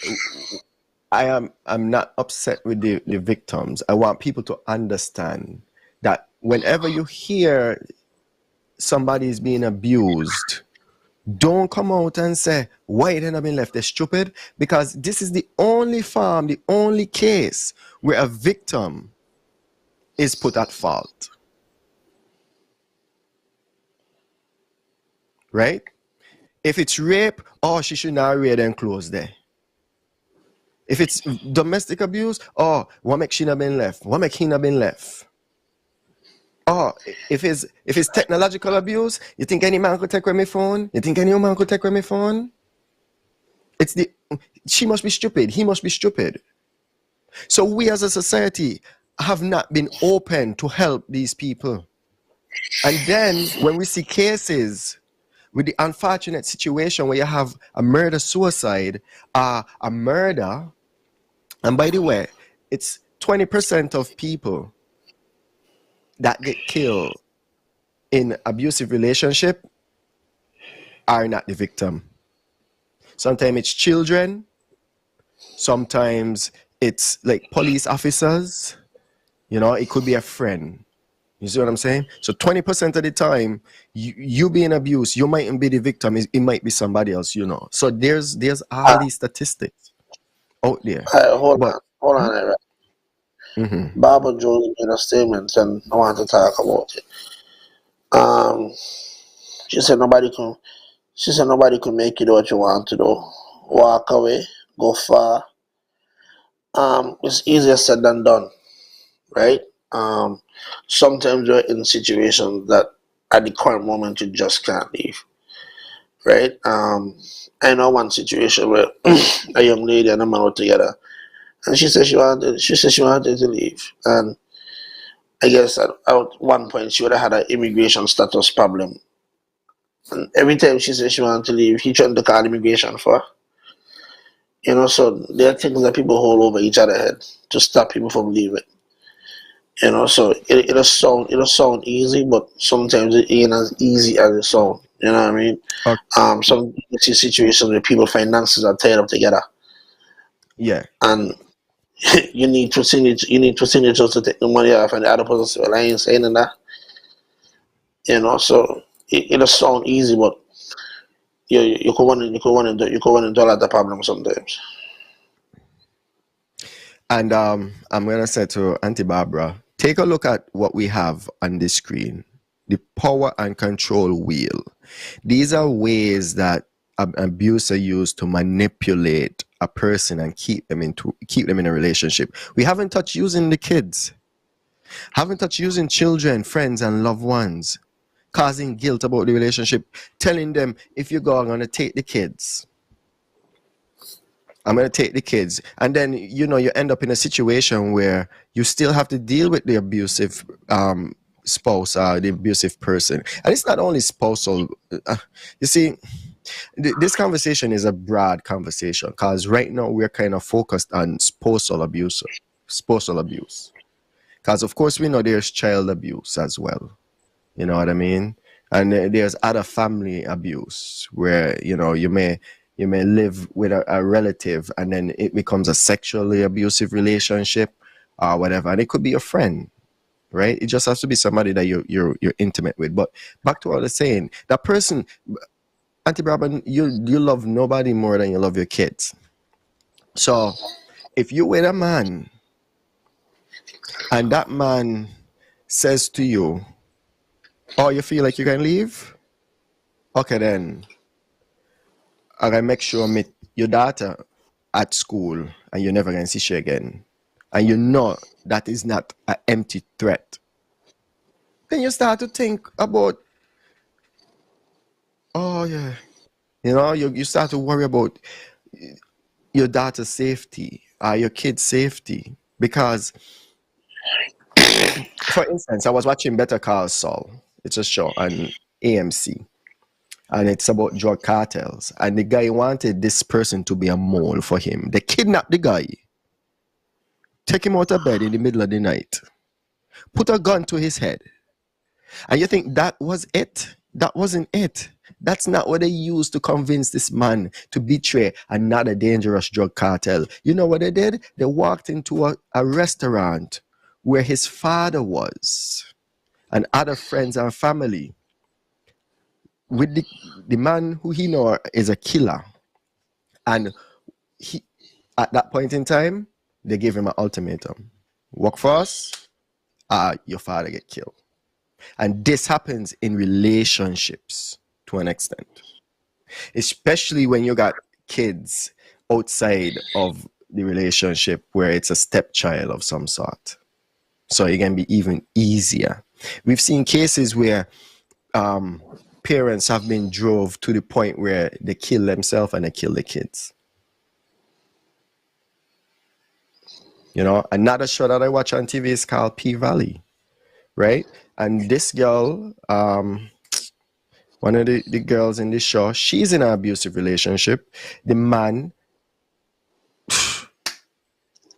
I'm not upset with the victims. I want people to understand that whenever you hear somebody is being abused, don't come out and say, why it ain't been left? They're stupid. Because this is the only farm, the only case where a victim is put at fault. Right? If it's rape, oh, she should not read and close there. If it's domestic abuse, oh, what make she not been left? What make he not been left? Oh, if it's technological abuse, you think any man could take away my phone? You think any woman could take away my phone? She must be stupid. He must be stupid. So we as a society have not been open to help these people. And then when we see cases with the unfortunate situation where you have a murder-suicide, a murder, and by the way, it's 20% of people that get killed in abusive relationship are not the victim. Sometimes it's children. Sometimes it's like police officers. You know, it could be a friend. You see what I'm saying? So 20% of the time, you being abused, you mightn't be the victim. It might be somebody else, you know. So there's all these statistics out there. Hold on, Eric. Mm-hmm. Barbara Jones made a statement, and I want to talk about it. She said nobody can make you do what you want to do. Walk away, go far. It's easier said than done, right? Sometimes you're in situations that at the current moment you just can't leave, right? I know one situation where a young lady and a man were together, and she said she wanted to leave, and I guess at one point she would have had an immigration status problem, and every time she said she wanted to leave, he tried to call immigration for her. You know, so there are things that people hold over each other head to stop people from leaving. You know, so it'll sound easy, but sometimes it ain't as easy as it sounds. You know what I mean? Okay. Some you see situations where people finances are tied up together. Yeah. And you need to to take the money off, and the other person say, well, I ain't saying that. So it does sound easy, but you could run into a lot of problems sometimes. And I'm gonna say to Auntie Barbara, take a look at what we have on the screen. The power and control wheel. These are ways that abusers use to manipulate a person and keep them in a relationship. We haven't touched using the kids, haven't touched using children, friends, and loved ones, causing guilt about the relationship, telling them, if you go, I'm gonna take the kids. I'm going to take the kids. And then, you end up in a situation where you still have to deal with the abusive spouse or the abusive person. And it's not only spousal. You see, this conversation is a broad conversation because right now we're kind of focused on spousal abuse. Because, of course, we know there's child abuse as well. You know what I mean? And there's other family abuse where, you may live with a relative and then it becomes a sexually abusive relationship or whatever. And it could be a friend, right? It just has to be somebody that you're intimate with. But back to what I was saying, that person, Auntie Barbara, you love nobody more than you love your kids. So if you're with a man and that man says to you, oh, you feel like you can leave? Okay, then I gotta make sure meet your daughter at school and you're never gonna see she again. And you know that is not an empty threat. Then you start to think about, oh yeah. You start to worry about your daughter's safety or your kid's safety. Because, for instance, I was watching Better Call Saul. It's a show on AMC. And it's about drug cartels. And the guy wanted this person to be a mole for him. They kidnapped the guy, take him out of bed in the middle of the night, put a gun to his head. And you think that was it? That wasn't it. That's not what they used to convince this man to betray another dangerous drug cartel. You know what they did? They walked into a restaurant where his father was and other friends and family, with the man who he know is a killer. And he, at that point in time, they gave him an ultimatum. Work for us, your father get killed. And this happens in relationships to an extent. Especially when you got kids outside of the relationship where it's a stepchild of some sort. So it can be even easier. We've seen cases where parents have been drove to the point where they kill themselves and they kill the kids. Another show that I watch on TV is called P-Valley, right? And this girl, one of the girls in this show, she's in an abusive relationship. The man,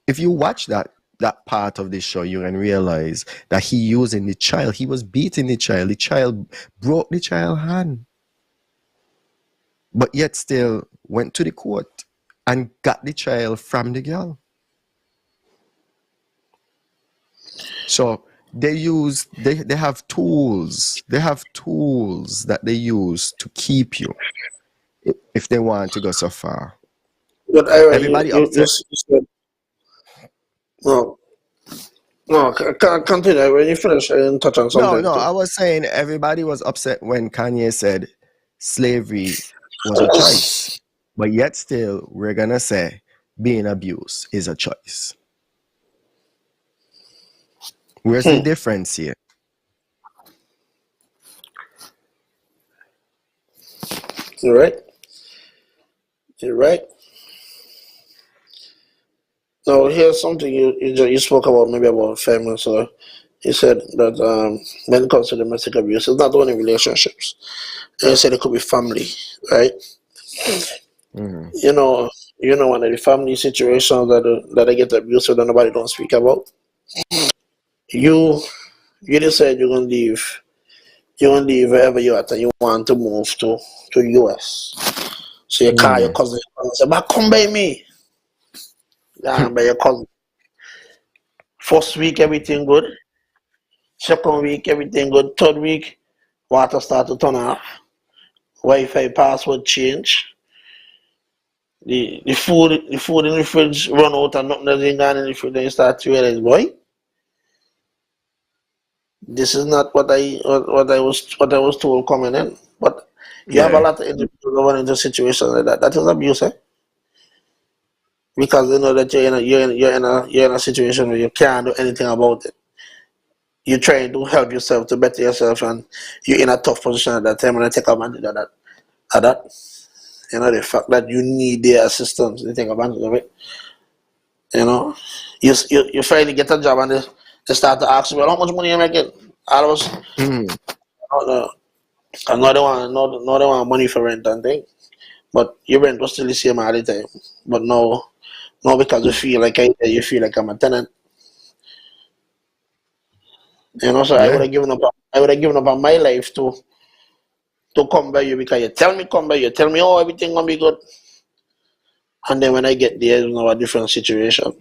if you watch that part of the show, you can realize that he using the child. He was beating the child. The child broke the child's hand. But yet still went to the court and got the child from the girl. So they have tools. They have tools that they use to keep you if they want to go so far. But Everybody upset. No, continue. When you finish, I didn't touch on something. No, I was saying everybody was upset when Kanye said slavery was a choice. But yet still, we're going to say being abused is a choice. Where's the difference here? You're right. Now, here's something you spoke about, maybe about family. So you said that when it comes to domestic abuse, it's not only relationships. And you said it could be family, right? Mm-hmm. One of the family situations that I get abused that nobody don't speak about. You decide you're gonna leave. You're gonna leave wherever you're at, and you want to move to US. So you call your cousin and say, "But come by me." Yeah, by your cousin. First week everything good. Second week everything good. Third week, water start to turn off, Wi-Fi password change, the food in the fridge run out and nothing doesn't gone in the fridge, then you start to realize, boy, this is not what I was told coming in. But you have a Yeah. lot of individuals who run into situations like that. That is abuse, eh? Because they know that you're in a situation where you can't do anything about it. You're trying to help yourself to better yourself, and you're in a tough position at that time, and they take advantage of that. Of that, the fact that you need their assistance, they take advantage of it. You know, you finally get a job, and they start to ask you, well, how much money you making? All of us, Mm. no, they want money for rent and thing. But your rent was still the same all the time. But no, because you feel like I'm a tenant. So I would Yeah. have given up. I would have given up on my life to come by you, because you tell me come by you, tell me, oh, everything gonna be good, and then when I get there, a different situation.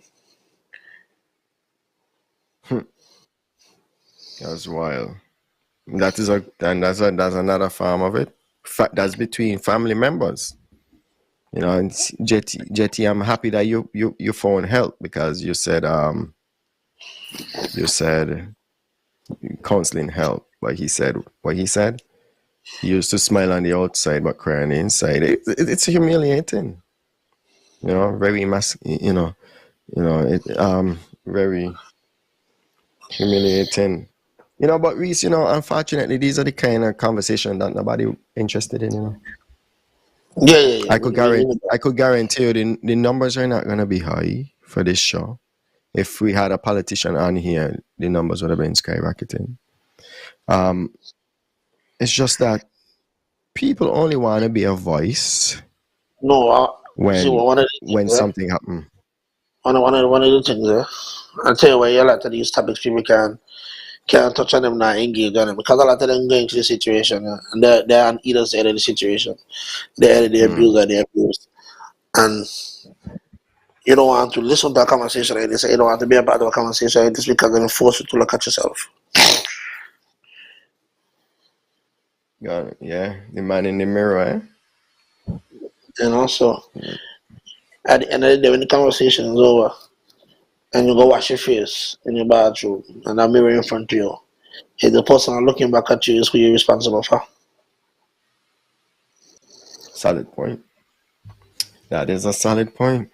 That's wild. That's another form of it. That's between family members. And Jetty, I'm happy that you found help, because you said counseling help, but he said what he said. He used to smile on the outside but cry on the inside. It's humiliating. Very very humiliating. But Reese, unfortunately, these are the kind of conversation that nobody interested in. Yeah. I could guarantee you the numbers are not gonna be high for this show. If we had a politician on here, the numbers would have been skyrocketing. It's just that people only want to be a voice No, see, when one of the things, something happens. one of the things, I'll tell you why a lot of these topics people can't touch on them, not engage on them, because a lot of them go into the situation, and they're on either side of the situation. They're either the abused or the abused, and you don't want to listen to a conversation like this. You don't want to be a part of a conversation like this, because they're forced you to look at yourself. Yeah, the man in the mirror, So at the end of the day, when the conversation is over, and you go wash your face in your bathroom, and a mirror in front of you, if the person looking back at you is who you're responsible for. Solid point. That is a solid point.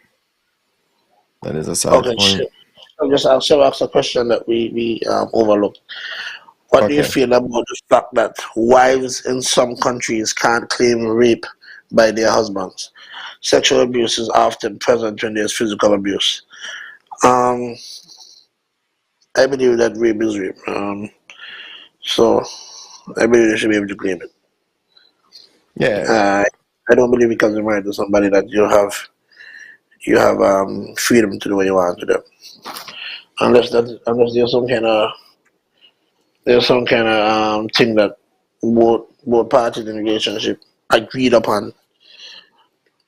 That is a solid Okay, point. I'll just ask a question that we overlooked. What do you Okay. feel about the fact that wives in some countries can't claim rape by their husbands? Sexual abuse is often present when there's physical abuse. Um, I believe that rape is rape. So I believe they should be able to claim it. Yeah. I don't believe because you're married to somebody that you have freedom to do what you want to do, unless there's some kind of thing that both parties in the relationship agreed upon,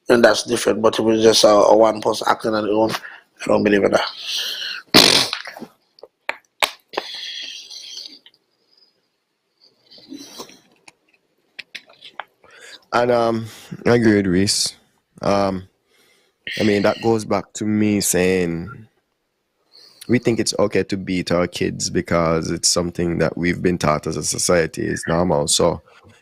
and that's different. But if it was just a one person acting on their own, I don't believe in that. And I agree with Reese. That goes back to me saying we think it's okay to beat our kids because it's something that we've been taught as a society is normal. So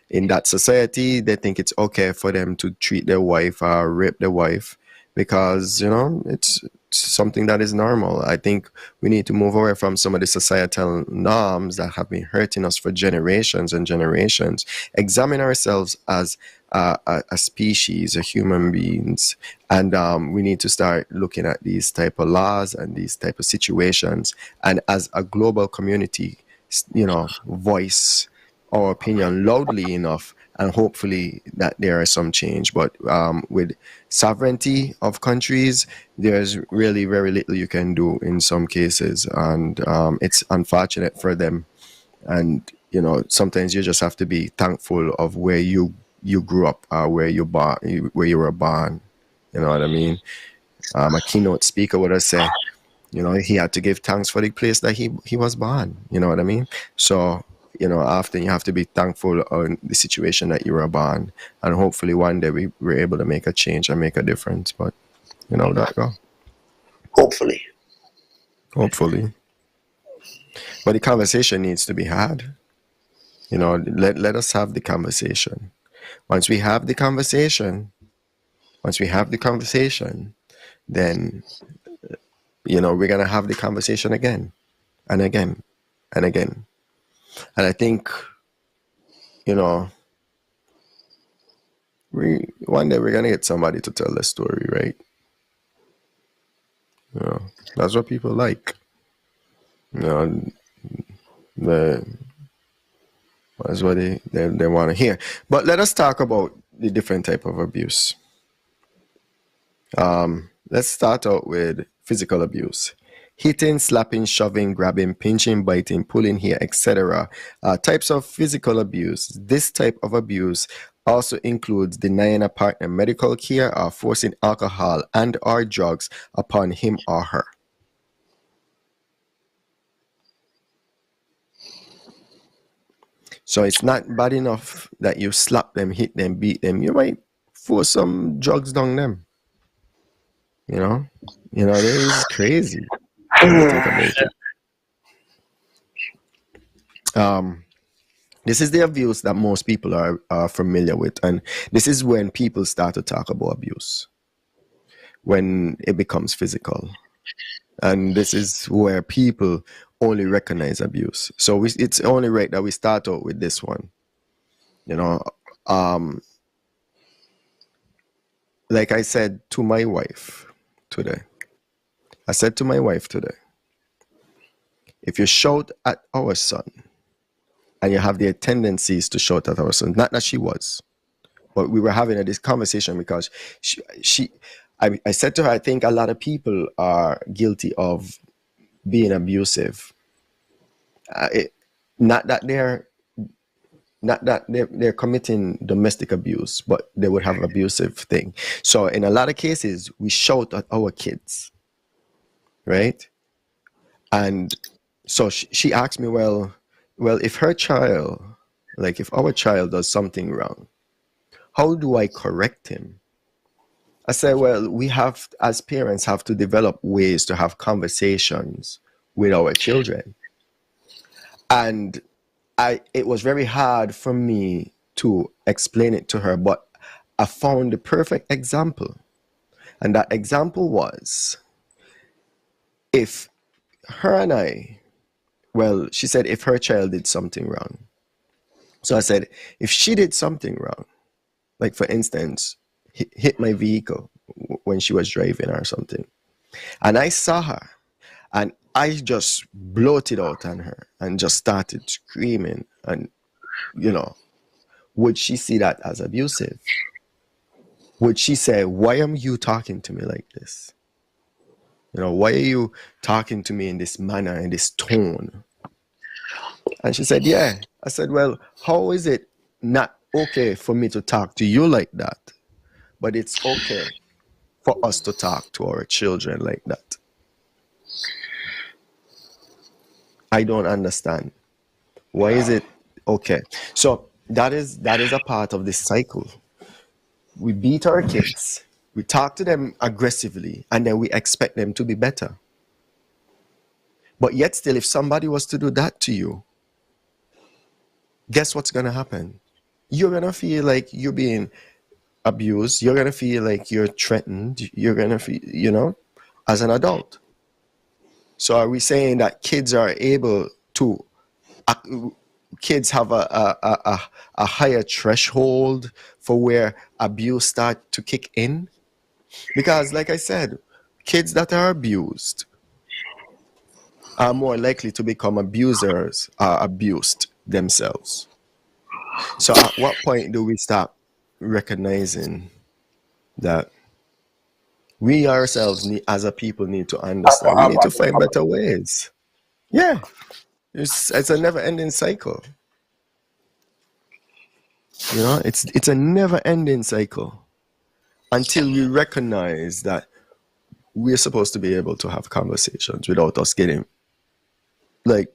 in that society, they think it's okay for them to treat their wife or rape their wife because, it's something that is normal. I think we need to move away from some of the societal norms that have been hurting us for generations and generations. Examine ourselves as a species, a human beings, and we need to start looking at these type of laws and these type of situations, and as a global community, voice our opinion loudly enough, and hopefully that there is some change. But with sovereignty of countries, there's really very little you can do in some cases, and it's unfortunate for them. And sometimes you just have to be thankful of where you grew up, where you were born. You know what I mean? A keynote speaker would have said, he had to give thanks for the place that he was born. You know what I mean? So often you have to be thankful on the situation that you were born, and hopefully one day we're able to make a change and make a difference. But that go. Hopefully. Hopefully. But the conversation needs to be had. Let us have the conversation. Once we have the conversation, then we're gonna have the conversation again and again and again. And I think one day we're gonna get somebody to tell the story, right? That's what people like. That's what they want to hear. But let us talk about the different type of abuse. Let's start out with physical abuse. Hitting, slapping, shoving, grabbing, pinching, biting, pulling hair, etc. Types of physical abuse. This type of abuse also includes denying a partner medical care or forcing alcohol and or drugs upon him or her. So it's not bad enough that you slap them, hit them, beat them. You might force some drugs down them. That is crazy. This is the abuse that most people are familiar with, and this is when people start to talk about abuse, when it becomes physical, and this is where people only recognize abuse. So it's only right that we start out with this one. Like I said to my wife today, if you shout at our son, and you have the tendencies to shout at our son, not that she was, but we were having this conversation because I said to her, I think a lot of people are guilty of being abusive. Not that they're committing domestic abuse, but they would have abusive thing. So in a lot of cases, we shout at our kids, right? And so she asked me, well, if her child, like if our child does something wrong, how do I correct him? I said, well, we have, as parents, have to develop ways to have conversations with our children. And it was very hard for me to explain it to her, but I found the perfect example. And that example was, if her and I, well, she said if her child did something wrong. So I said, if she did something wrong, like for instance, hit my vehicle when she was driving or something, and I saw her, and I just bloated out on her and just started screaming, and would she see that as abusive? Would she say, why am you talking to me like this? Why are you talking to me in this manner, in this tone? And she said, yeah. I said, well, how is it not okay for me to talk to you like that, but it's okay for us to talk to our children like that? I don't understand. Why is it okay? So that is a part of this cycle. We beat our kids, we talk to them aggressively, and then we expect them to be better. But yet still, if somebody was to do that to you, guess what's going to happen? You're going to feel like you're being abused. You're going to feel like you're threatened. You're going to feel, as an adult. So are we saying that kids are able to, kids have a higher threshold for where abuse start to kick in? Because like I said, kids that are abused are more likely to become abusers or abused themselves. So at what point do we start recognizing that we ourselves as a people need to understand? We need to find better ways. Yeah. It's a never-ending cycle. It's a never-ending cycle until we recognize that we're supposed to be able to have conversations without us getting, like,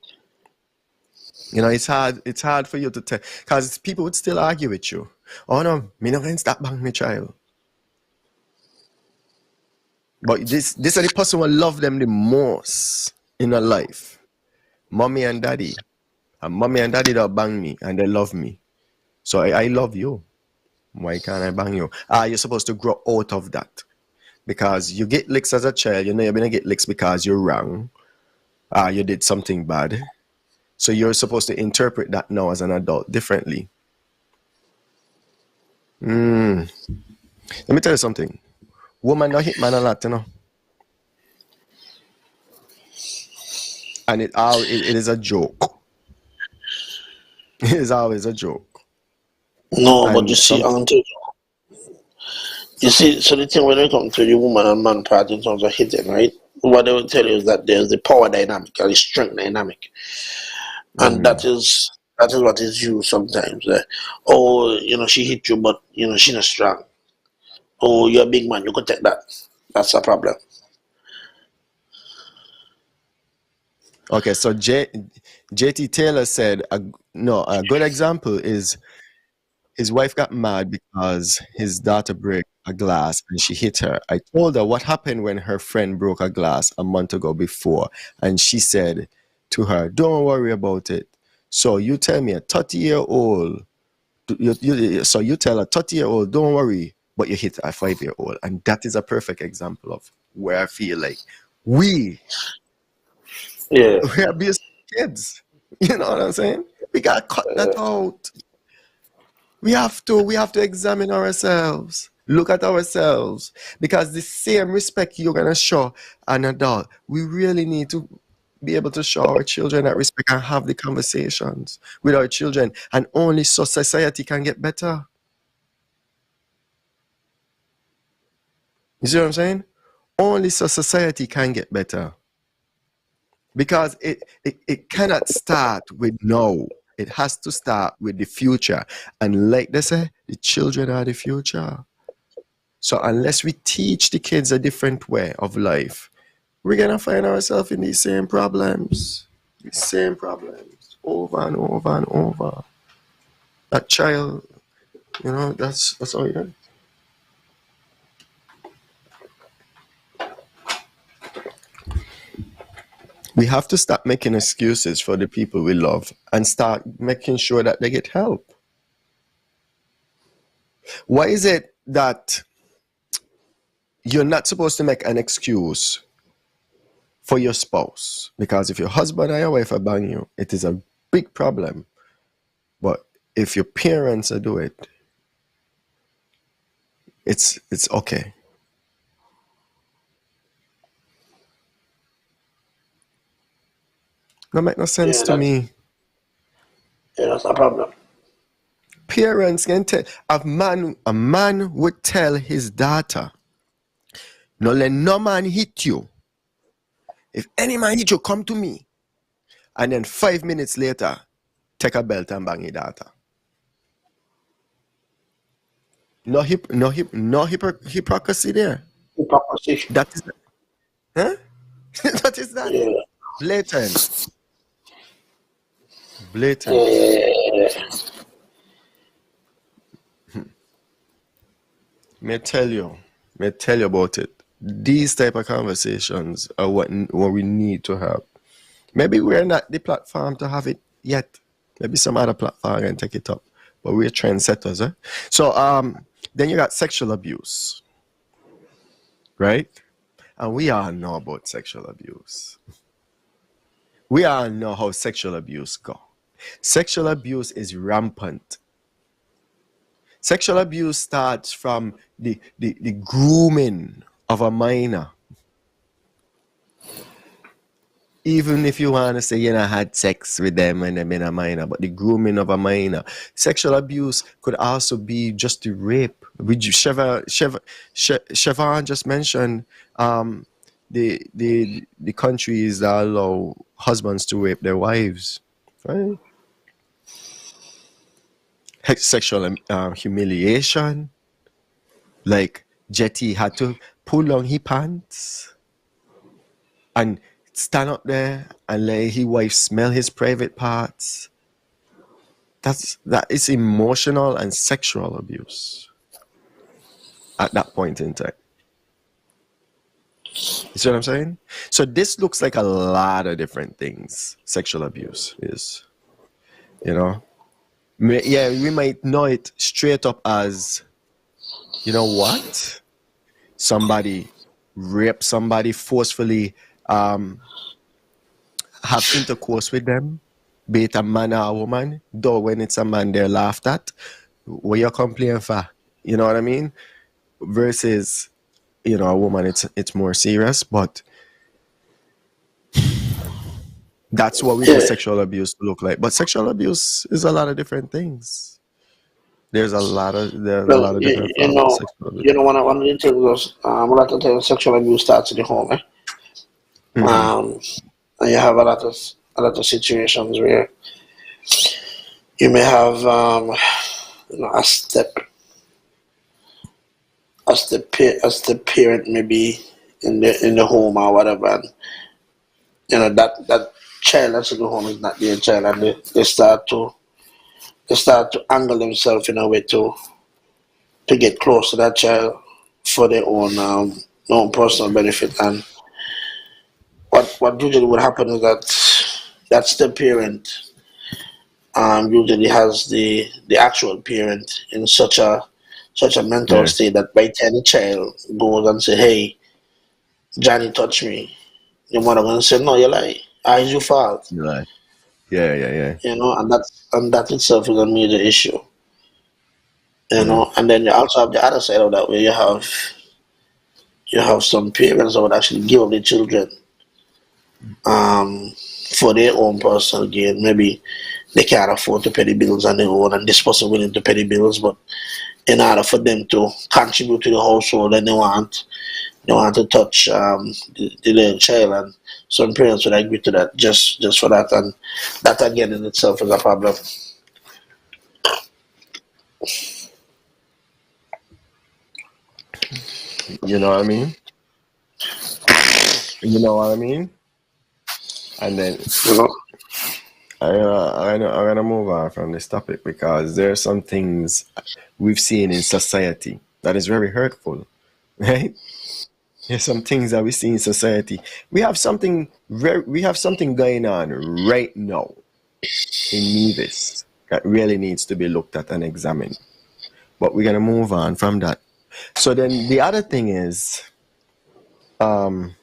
You know, it's hard for you to tell because people would still argue with you. Oh no, me not gonna stop bang my child. But this are the person who love them the most in their life. Mommy and daddy. And mommy and daddy don't bang me and they love me. So I love you. Why can't I bang you? You're supposed to grow out of that. Because you get licks as a child, you know you're gonna get licks because you're wrong. You did something bad. So you're supposed to interpret that now as an adult differently. Let me tell you something. Woman not hit man a lot, you know. And it is a joke. It is always a joke. No, but And you see, some you see, so the thing when it comes to the woman and man part in terms of hitting, right? What they will tell you is that there's the power dynamic or the strength dynamic, and that is what is used sometimes. Oh, you know, she hit you, but you know she's not strong. Oh, you're a big man, you could take that. That's a problem. okay, so JT Taylor said a good example is his wife got mad because his daughter broke a glass and she hit her. I told her what happened when her friend broke a glass a month ago before, and she said to her, "Don't worry about it." So you tell me a 30-year-old, so you tell a 30-year-old, "Don't worry," but you hit a 5-year-old, and that is a perfect example of where I feel like we Yeah. we abuse kids. You know what I'm saying? We gotta cut that out. We have to examine ourselves, look at ourselves, because the same respect you're gonna show an adult, we really need to be able to show our children that respect and have the conversations with our children, and only so society can get better. You see what I'm saying? Only so society can get better, because it cannot start with now. It has to start with the future, and like they say, the children are the future. So unless we teach the kids a different way of life, we're gonna find ourselves in these same problems. The same problems over and over and over. That child, you know, that's all you got. We have to stop making excuses for the people we love and start making sure that they get help. Why is it that you're not supposed to make an excuse for your spouse? Because if your husband or your wife are bang you, it is a big problem. But if your parents do it, it's okay. No make no sense to me. That's a problem. Parents can tell a man would tell his daughter, "No let no man hit you. If any man hit you, come to me." And then 5 minutes later, take a belt and bang your daughter. No hypocrisy there. Hypocrisy. That is that is that. Yeah. Blatant. Yeah. May tell you about it. These type of conversations are what we need to have. Maybe we're not the platform to have it yet. Maybe some other platform can take it up. But we're trendsetters, eh? So then you got sexual abuse. Right? And we all know about sexual abuse. We all know how sexual abuse go. Sexual abuse is rampant. Sexual abuse starts from the grooming of a minor. Even if you want to say you know had sex with them when they've been a minor, but the grooming of a minor. Sexual abuse could also be just the rape. Siobhan just mentioned the countries that allow husbands to rape their wives. Right? Sexual humiliation. Like Jetty had to pull down his pants and stand up there and let his wife smell his private parts that is emotional and sexual abuse at that point in time. You see what I'm saying? So this looks like a lot of different things. Sexual abuse is, you know. Yeah, we might know it straight up as, you know what? Somebody rape somebody, forcefully have intercourse with them, be it a man or a woman. Though when it's a man, they're laughed at. What you complaining for? You know what I mean? Versus, you know, a woman, it's more serious. But that's what we know Yeah, sexual abuse to look like. But sexual abuse is a lot of different things. There's a lot of well, different forms of sexual abuse. one of the things was, a lot of times sexual abuse starts in the home, eh? Mm-hmm. And you have a lot of situations where you may have, a step parent maybe in the home or whatever, and that child that's in the home is not their child, and they start to angle themselves in a way to get close to that child for their own personal benefit. And what usually would happen is that step parent usually has the actual parent in such a mental Yeah. state that by the time the child goes and say, "Hey, Johnny touched me," the mother gonna say, "No, you lie. It's your fault." You're like, yeah. And that itself is a major issue. Mm. And then you also have the other side of that, where you have some parents that would actually give up their children um, for their own personal gain. Maybe they can't afford to pay the bills on their own, and this person willing to pay the bills, but in order for them to contribute to the household, and they want to touch the little child, and some parents would agree to that just for that, and that again in itself is a problem. You know what I mean? You know what I mean? And then You know, I'm gonna move on from this topic because there are some things we've seen in society that is very hurtful, right? There's some things that we see in society. We have something going on right now in Nevis that really needs to be looked at and examined. But we're gonna move on from that. So then the other thing is, um,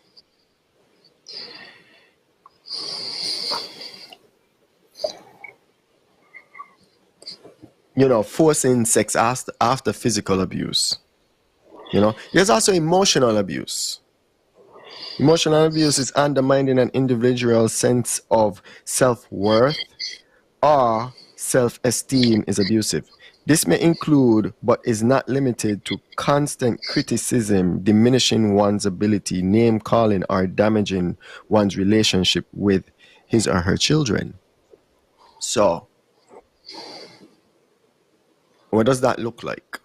forcing sex after physical abuse. There's also emotional abuse. Emotional abuse is undermining an individual's sense of self-worth or self-esteem is abusive. This may include, but is not limited to, constant criticism, diminishing one's ability, name calling, or damaging one's relationship with his or her children. So, what does that look like?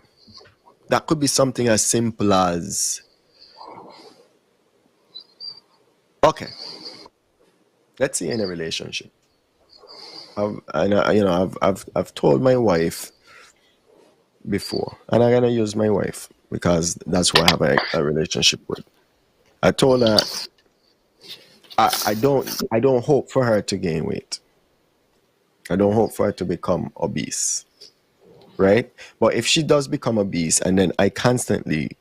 That could be something as simple as, okay, let's say in a relationship, I've told my wife before, and I'm gonna use my wife because that's who I have a relationship with. I told her I don't hope for her to gain weight. I don't hope for her to become obese, right? But if she does become obese, and then I constantly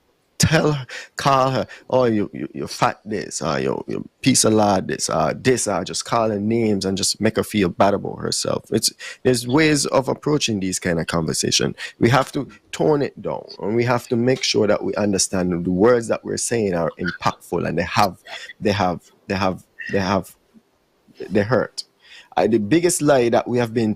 call her, oh, you fat this, or you piece of lard this, or just call her names and just make her feel bad about herself. There's ways of approaching these kind of conversation. We have to tone it down, and we have to make sure that we understand the words that we're saying are impactful, and they hurt. The biggest lie that we have been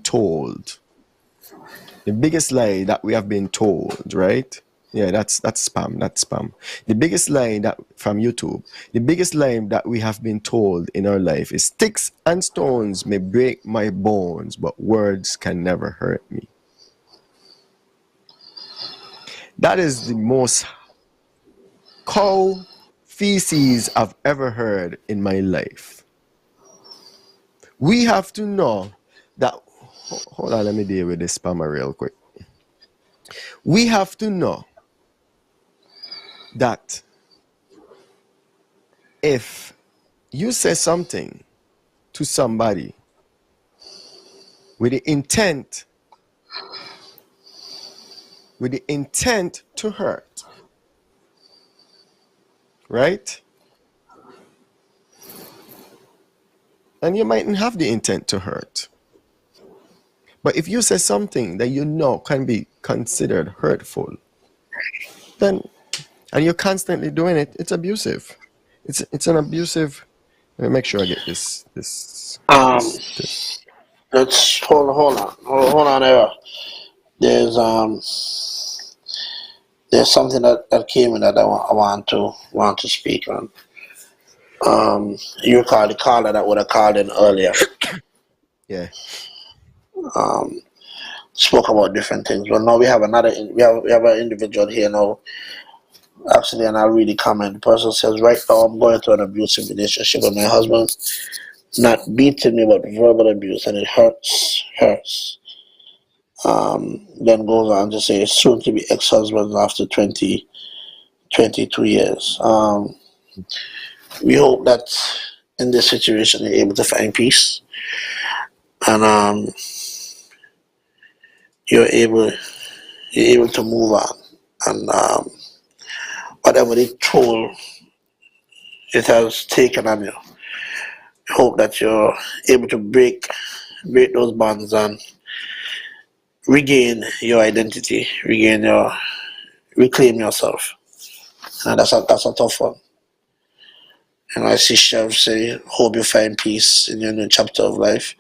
told, right? Yeah, that's spam. That's spam. The biggest lie that from YouTube, the biggest lie that we have been told in our life is sticks and stones may break my bones, but words can never hurt me. That is the most cow feces I've ever heard in my life. We have to know that Hold on, let me deal with this spammer real quick. We have to know that if you say something to somebody with the intent to hurt, right? And you mightn't have the intent to hurt. But if you say something that you know can be considered hurtful, then and you're constantly doing it, it's abusive. It's an abusive. Let me make sure I get this. Let's hold on, Era. There's something that came in that I want to speak on. You recall the caller that would have called in earlier. Yeah. Spoke about different things. Well, now we have an individual here now. Actually, and I'll read the comment. The person says, "Right now, I'm going through an abusive relationship with my husband. Not beating me, but verbal abuse, and it hurts. Then goes on to say, soon to be ex-husband after 22 years. We hope that in this situation you're able to find peace, and you're able to move on, and whatever the toll it has taken on you, hope that you're able to break those bonds and regain your identity, reclaim yourself. And that's a tough one. And I see Chef say, hope you find peace in your new chapter of life.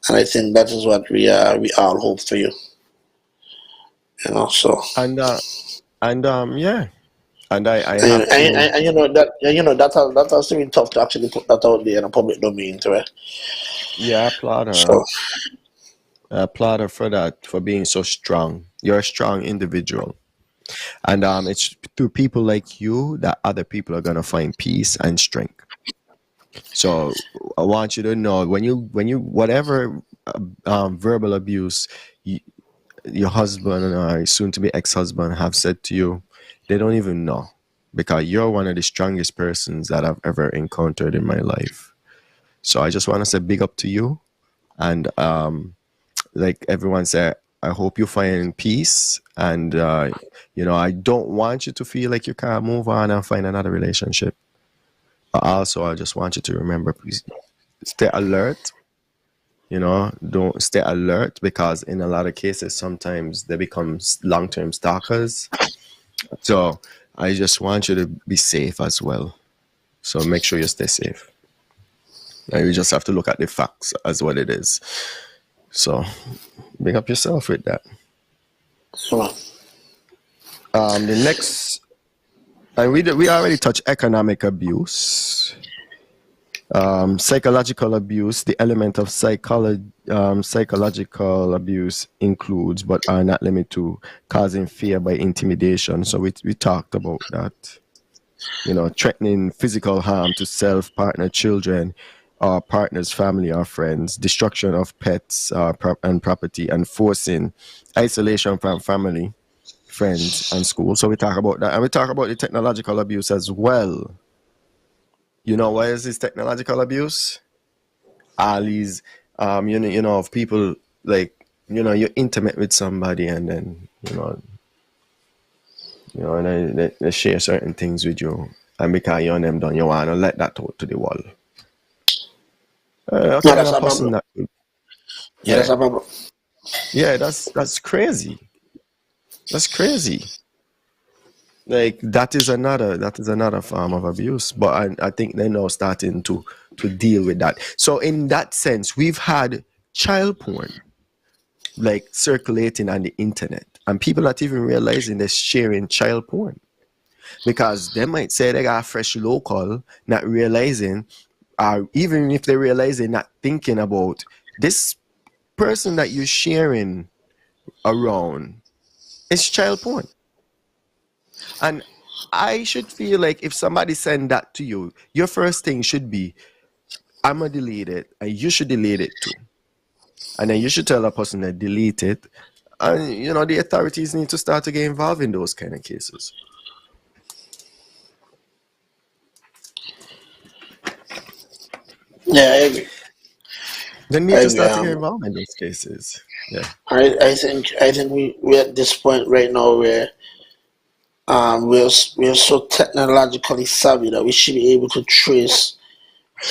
And I think that is what we all hope for you. So. And yeah. And I have to. And that has to be tough to actually put that out there in a public domain, right? Yeah, I applaud her. So, I applaud her for that, for being so strong. You're a strong individual. And it's through people like you that other people are gonna find peace and strength. So I want you to know when you whatever verbal abuse your husband or soon to be ex-husband have said to you, they don't even know, because you're one of the strongest persons that I've ever encountered in my life. So I just want to say big up to you, and like everyone said, I hope you find peace, and I don't want you to feel like you can't move on and find another relationship. But also, I just want you to remember, please stay alert. Don't stay alert, because in a lot of cases, sometimes they become long-term stalkers. So I just want you to be safe as well. So make sure you stay safe. And you just have to look at the facts as what it is. So big up yourself with that. so The next, and we already touched economic abuse. Psychological abuse, the element of psychological abuse includes, but are not limited to, causing fear by intimidation. So we talked about that. Threatening physical harm to self, partner, children, or partner's family or friends, destruction of pets and property, and forcing isolation from family, friends, and school. So we talk about that, and we talk about the technological abuse as well. Why is this technological abuse? All these, of people, like, you're intimate with somebody, and then, and they share certain things with you, and because you and them done, you want to let that out to the wall. that's a problem. Yeah, That's a problem. yeah, that's crazy. That's crazy. Like that is another form of abuse, but I think they're now starting to deal with that. So in that sense, we've had child porn like circulating on the internet, and people not even realizing they're sharing child porn, because they might say they got fresh local, not realizing, or even if they realize, they're not thinking about this person that you're sharing around. It's child porn. And I should feel like if somebody send that to you, your first thing should be, I'm going to delete it, and you should delete it too. and then you should tell that person to delete it. And the authorities need to start to get involved in those kind of cases. Yeah, I agree. They I need to agree. start to get involved in those cases. Yeah. I think we're at this point right now where we're so technologically savvy that we should be able to trace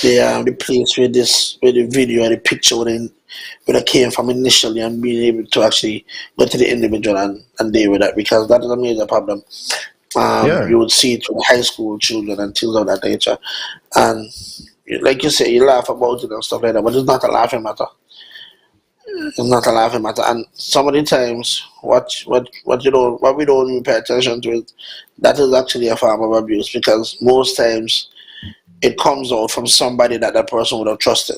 the place where the video or the picture where it came from initially, and being able to actually go to the individual and deal with that, because that is a major problem. Yeah. You would see it with high school children and things of that nature, and like you say, you laugh about it and stuff like that, but it's not a laughing matter. It's not a laughing matter. And some of the times, what we don't even pay attention to it, that is actually a form of abuse, because most times it comes out from somebody that person would have trusted.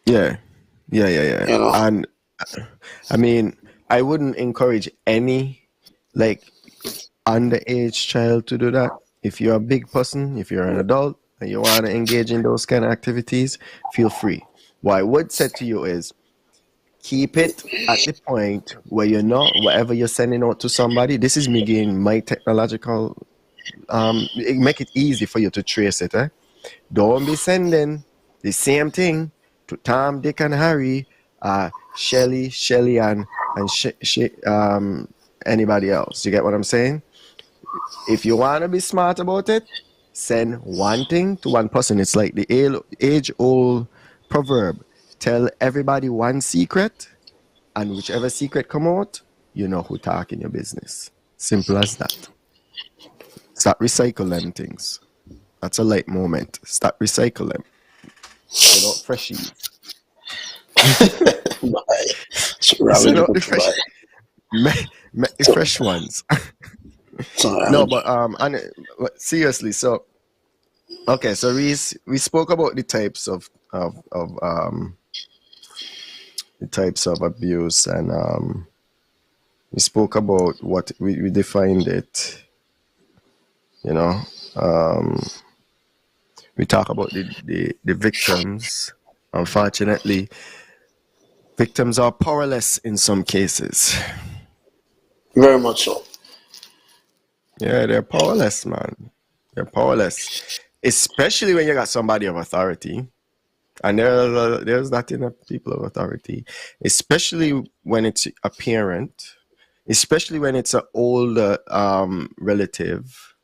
Yeah. Yeah. You know, And I mean, I wouldn't encourage any like underage child to do that. If you're a big person, if you're an adult and you want to engage in those kind of activities, feel free. What I would say to you is keep it at the point where whatever you're sending out to somebody, this is me getting my technological make it easy for you to trace it. Don't be sending the same thing to Tom, Dick, and Harry, Shelly, and anybody else. You get what I'm saying? If you want to be smart about it, send one thing to one person. It's like the age-old proverb: tell everybody one secret, and whichever secret come out, you know who talking your business. Simple as that. Start recycling things. That's a light moment. Start recycling. Get out freshies. Send out the fresh, make the fresh ones. No, but seriously. So okay, so we spoke about the types of abuse, and we spoke about what we defined it. We talk about the victims. Unfortunately, victims are powerless in some cases. very much so. Yeah, they're powerless, man. They're powerless, especially when you got somebody of authority. And there's that in people of authority, especially when it's a parent, especially when it's an older relative,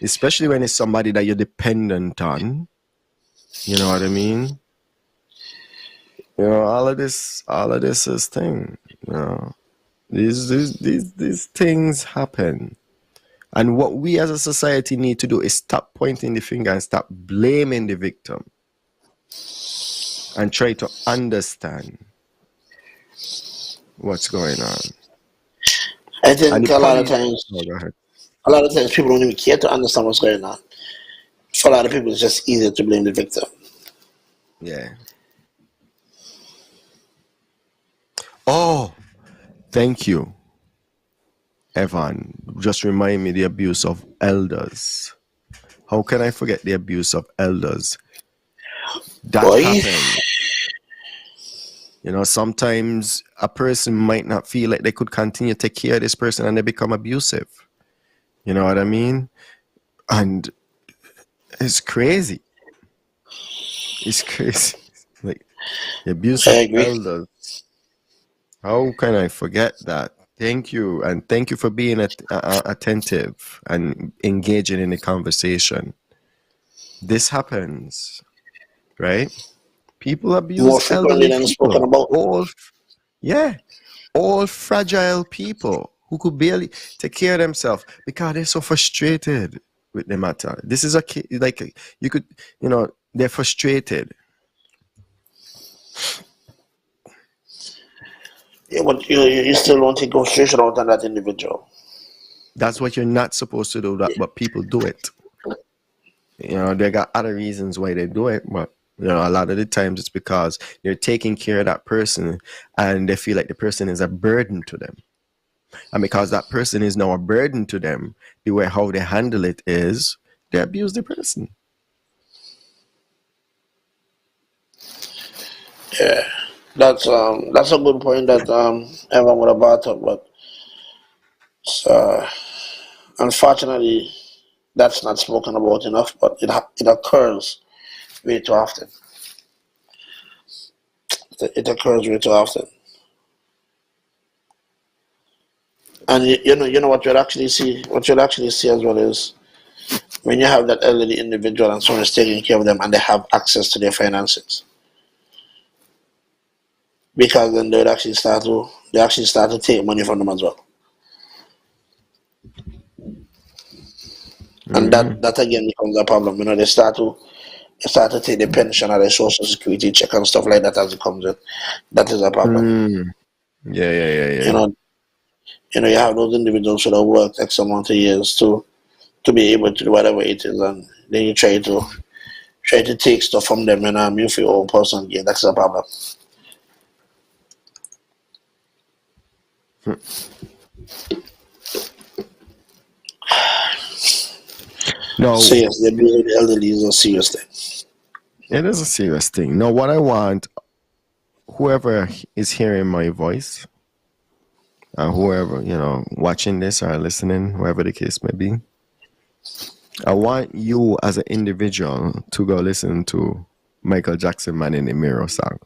especially when it's somebody that you're dependent on. You know what I mean? All of this is thing. These things happen. And what we as a society need to do is stop pointing the finger and stop blaming the victim, and try to understand what's going on. I think Go ahead. a lot of times people don't even care to understand what's going on. For a lot of people, it's just easier to blame the victim. Yeah. Oh, thank you, Evan. Just remind me the abuse of elders. How can I forget the abuse of elders? That Boy, happens. Sometimes a person might not feel like they could continue to take care of this person, and they become abusive. You know what I mean? And it's crazy. It's crazy. Like the abuse I of agree. elders. How can I forget that? Thank you. And thank you for being attentive and engaging in the conversation. This happens, right? People More abuse frequently elderly than spoken people. about. All fragile people who could barely take care of themselves because they're so frustrated with the matter. This is they're frustrated. Yeah, but you still don't take frustration out on that individual. That's what you're not supposed to do, but people do it. They got other reasons why they do it, but a lot of the times it's because they're taking care of that person and they feel like the person is a burden to them. And because that person is now a burden to them, the way how they handle it is they abuse the person. Yeah. That's a good point that everyone would have brought up, but unfortunately that's not spoken about enough. But it occurs way too often. It occurs way too often, and you know what you'll actually see. What you'll actually see as well is when you have that elderly individual and someone is taking care of them and they have access to their finances, because then they actually start to take money from them as well. And that again becomes a problem. You know, they start to take the pension or the social security check and stuff like that as it comes in. That is a problem. Yeah. You know, you have those individuals who have worked X amount of years to be able to do whatever it is, and then you try to take stuff from them and you for your own personal gain. That's a problem. No, So yes, the abuse of the elderly is a serious thing. it is a serious thing. No, what I want, whoever is hearing my voice, whoever, watching this or listening, whoever the case may be, I want you as an individual to go listen to Michael Jackson "Man in the Mirror" song.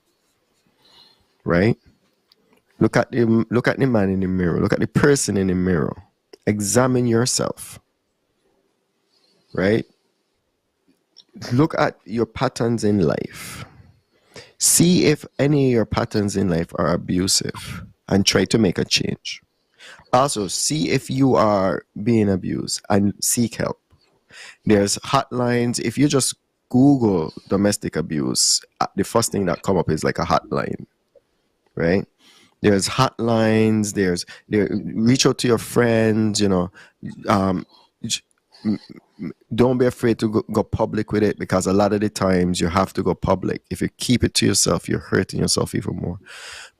Right? Look at the man in the mirror. Look at the person in the mirror. Examine yourself. Right? Look at your patterns in life. See if any of your patterns in life are abusive and try to make a change. Also, see if you are being abused and seek help. There's hotlines. If you just Google domestic abuse, the first thing that come up is like a hotline, right? There's hotlines. Reach out to your friends. Don't be afraid to go public with it, because a lot of the times you have to go public. If you keep it to yourself, you're hurting yourself even more.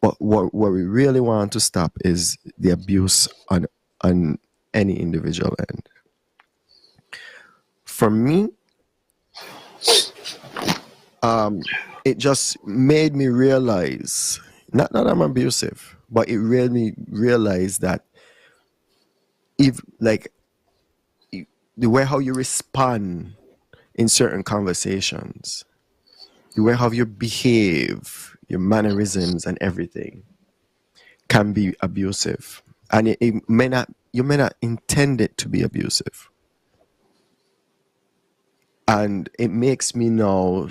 But what we really want to stop is the abuse on any individual end. For me, it just made me realize, not that I'm abusive, but it made me realize that if the way how you respond in certain conversations, the way how you behave, your mannerisms and everything can be abusive. And you may not intend it to be abusive. And it makes me now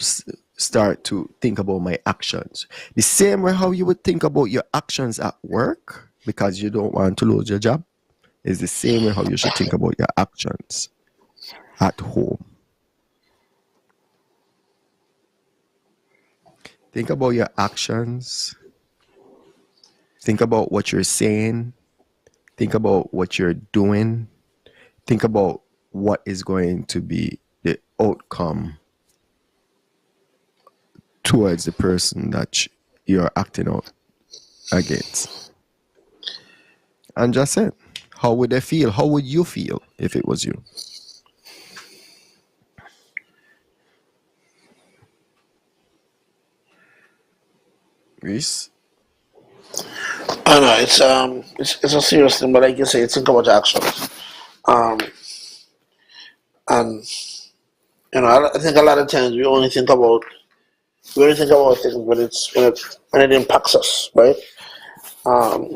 start to think about my actions. The same way how you would think about your actions at work because you don't want to lose your job is the same way how you should think about your actions at home. Think about your actions. Think about what you're saying. Think about what you're doing. Think about what is going to be the outcome towards the person that you're acting out against. And just said, how would they feel? How would you feel if it was you? Reese? I know it's a serious thing, but like you say, think about your actions. Um, and I think a lot of times we only think about things when it impacts us, right?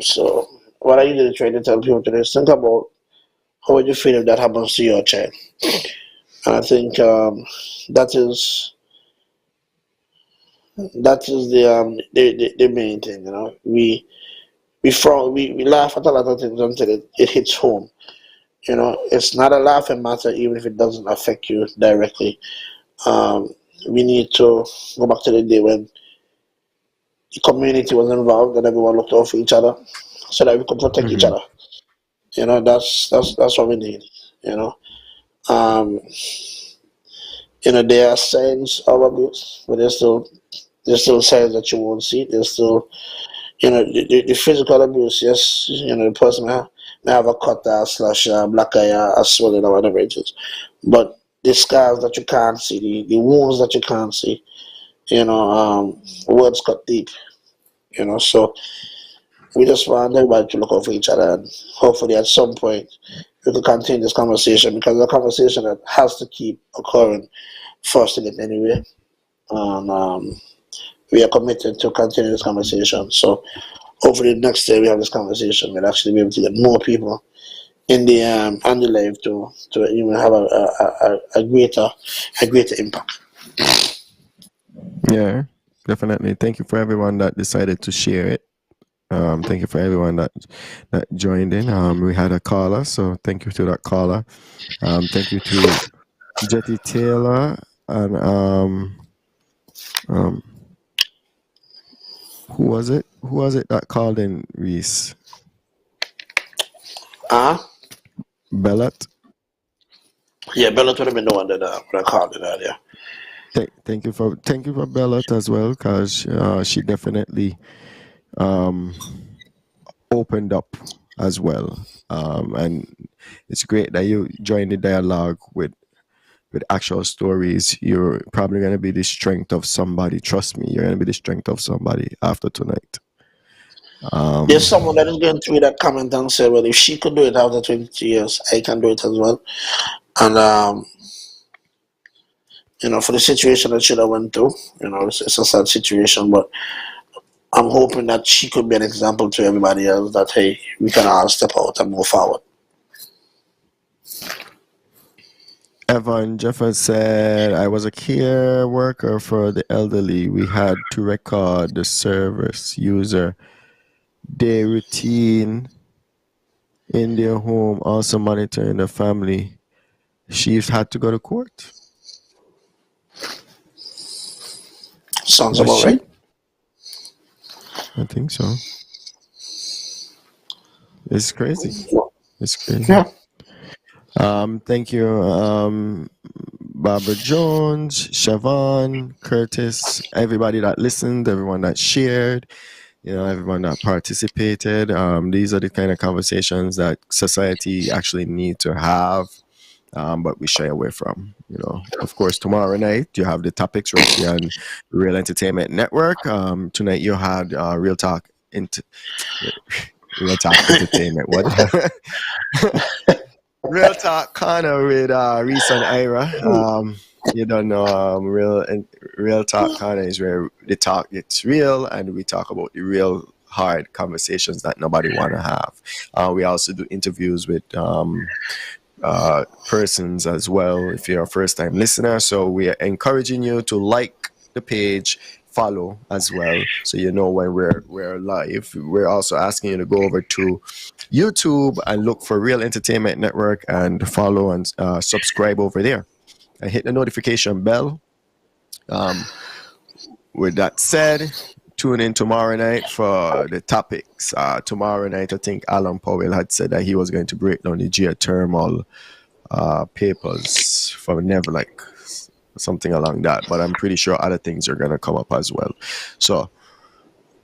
So what I usually try to tell people today is think about how would you feel if that happens to your child. And I think that is the main thing. We laugh at a lot of things until it hits home. It's not a laughing matter even if it doesn't affect you directly. We need to go back to the day when the community was involved and everyone looked out for each other so that we could protect each other. That's what we need. Um, there are signs of abuse, but there's still signs that you won't see. There's still, the physical abuse. Yes, the person may have a cut, a slash, a black eye, a swelling, or whatever it is. But the scars that you can't see, the wounds that you can't see, words cut deep. So we just want everybody to look out for each other, and hopefully at some point we can continue this conversation, because it's a conversation that has to keep occurring for us to get anywhere. And we are committed to continue this conversation. So hopefully next day we have this conversation, we'll actually be able to get more people in the on the live to even have a greater impact. Yeah, definitely. Thank you for everyone that decided to share it. Thank you for everyone that joined in. We had a caller, so thank you to that caller. Thank you to Jetty Taylor and who was it? Who was it that called in, Reese? Bellat. Yeah, Bellat would have been the one that called it earlier. Thank you for Bellat as well, because she definitely opened up as well, and it's great that you joined the dialogue with actual stories. You're probably going to be the strength of somebody. Trust me, you're going to be the strength of somebody after tonight. There's someone that is going to read that comment and say, well, if she could do it after 22 years, I can do it as well. And for the situation that she went through, it's a sad situation, but I'm hoping that she could be an example to everybody else that, hey, we can all step out and move forward. Evan Jeffers said, I was a care worker for the elderly. We had to record the service user day routine in their home, also monitoring the family. She had to go to court. Sounds about right. I think so. It's crazy. It's crazy. Yeah. Thank you, Barbara Jones, Siobhan, Curtis, everybody that listened, everyone that shared, everyone that participated. These are the kind of conversations that society actually need to have, but we shy away from. Of course, tomorrow night you have the topics right here on Real Entertainment Network. Tonight you had Real Talk Entertainment. What? Real Talk Corner with Reese and Ira. You don't know, Real Talk Corner is where the talk gets real, and we talk about the real hard conversations that nobody want to have. We also do interviews with persons as well, if you're a first-time listener. So we are encouraging you to like the page, follow as well, so you know when we're live. We're also asking you to go over to YouTube and look for Real Entertainment Network and follow and subscribe over there and hit the notification bell. With that said, tune in tomorrow night for the topics. Tomorrow night, I think Alan Powell had said that he was going to break down the geothermal papers for Neverlake, something along that, but I'm pretty sure other things are going to come up as well. So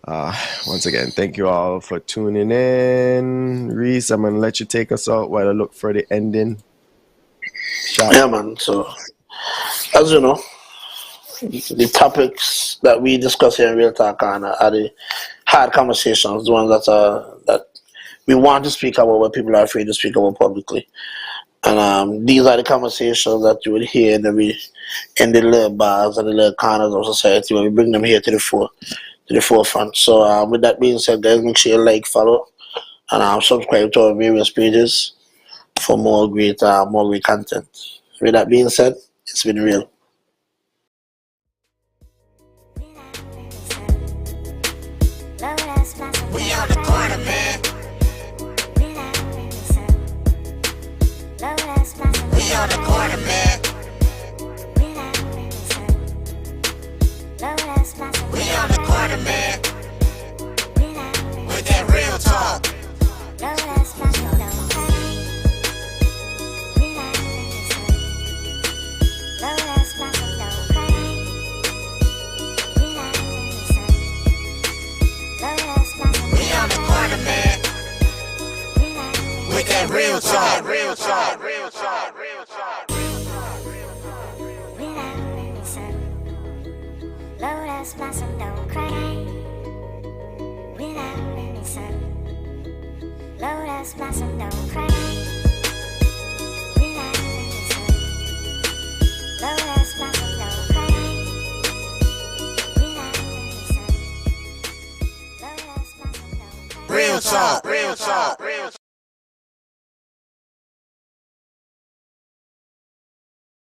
once again, thank you all for tuning in. Reese, I'm going to let you take us out while I look for the ending shot. Yeah, man. So, as you know, the topics that we discuss here in Real Talk are the hard conversations, the ones that we want to speak about, but people are afraid to speak about publicly. And these are the conversations that you would hear in the little bars and the little corners of society when we bring them here to the forefront. So with that being said, guys, make sure you like, follow, and subscribe to our various pages for more great content. With that being said, it's been real. We on the corner, man. We on the corner, man. We on the corner, man. With that real talk. We on the corner, man. With that real talk, real talk, real talk, real talk. Lotus blossom, don't cry. sun. Lotus blossom don't cry. Relax in the sun. Lotus blossom don't cry. Relax in the sun. Lotus blossom don't cry. Real talk, real talk, real talk.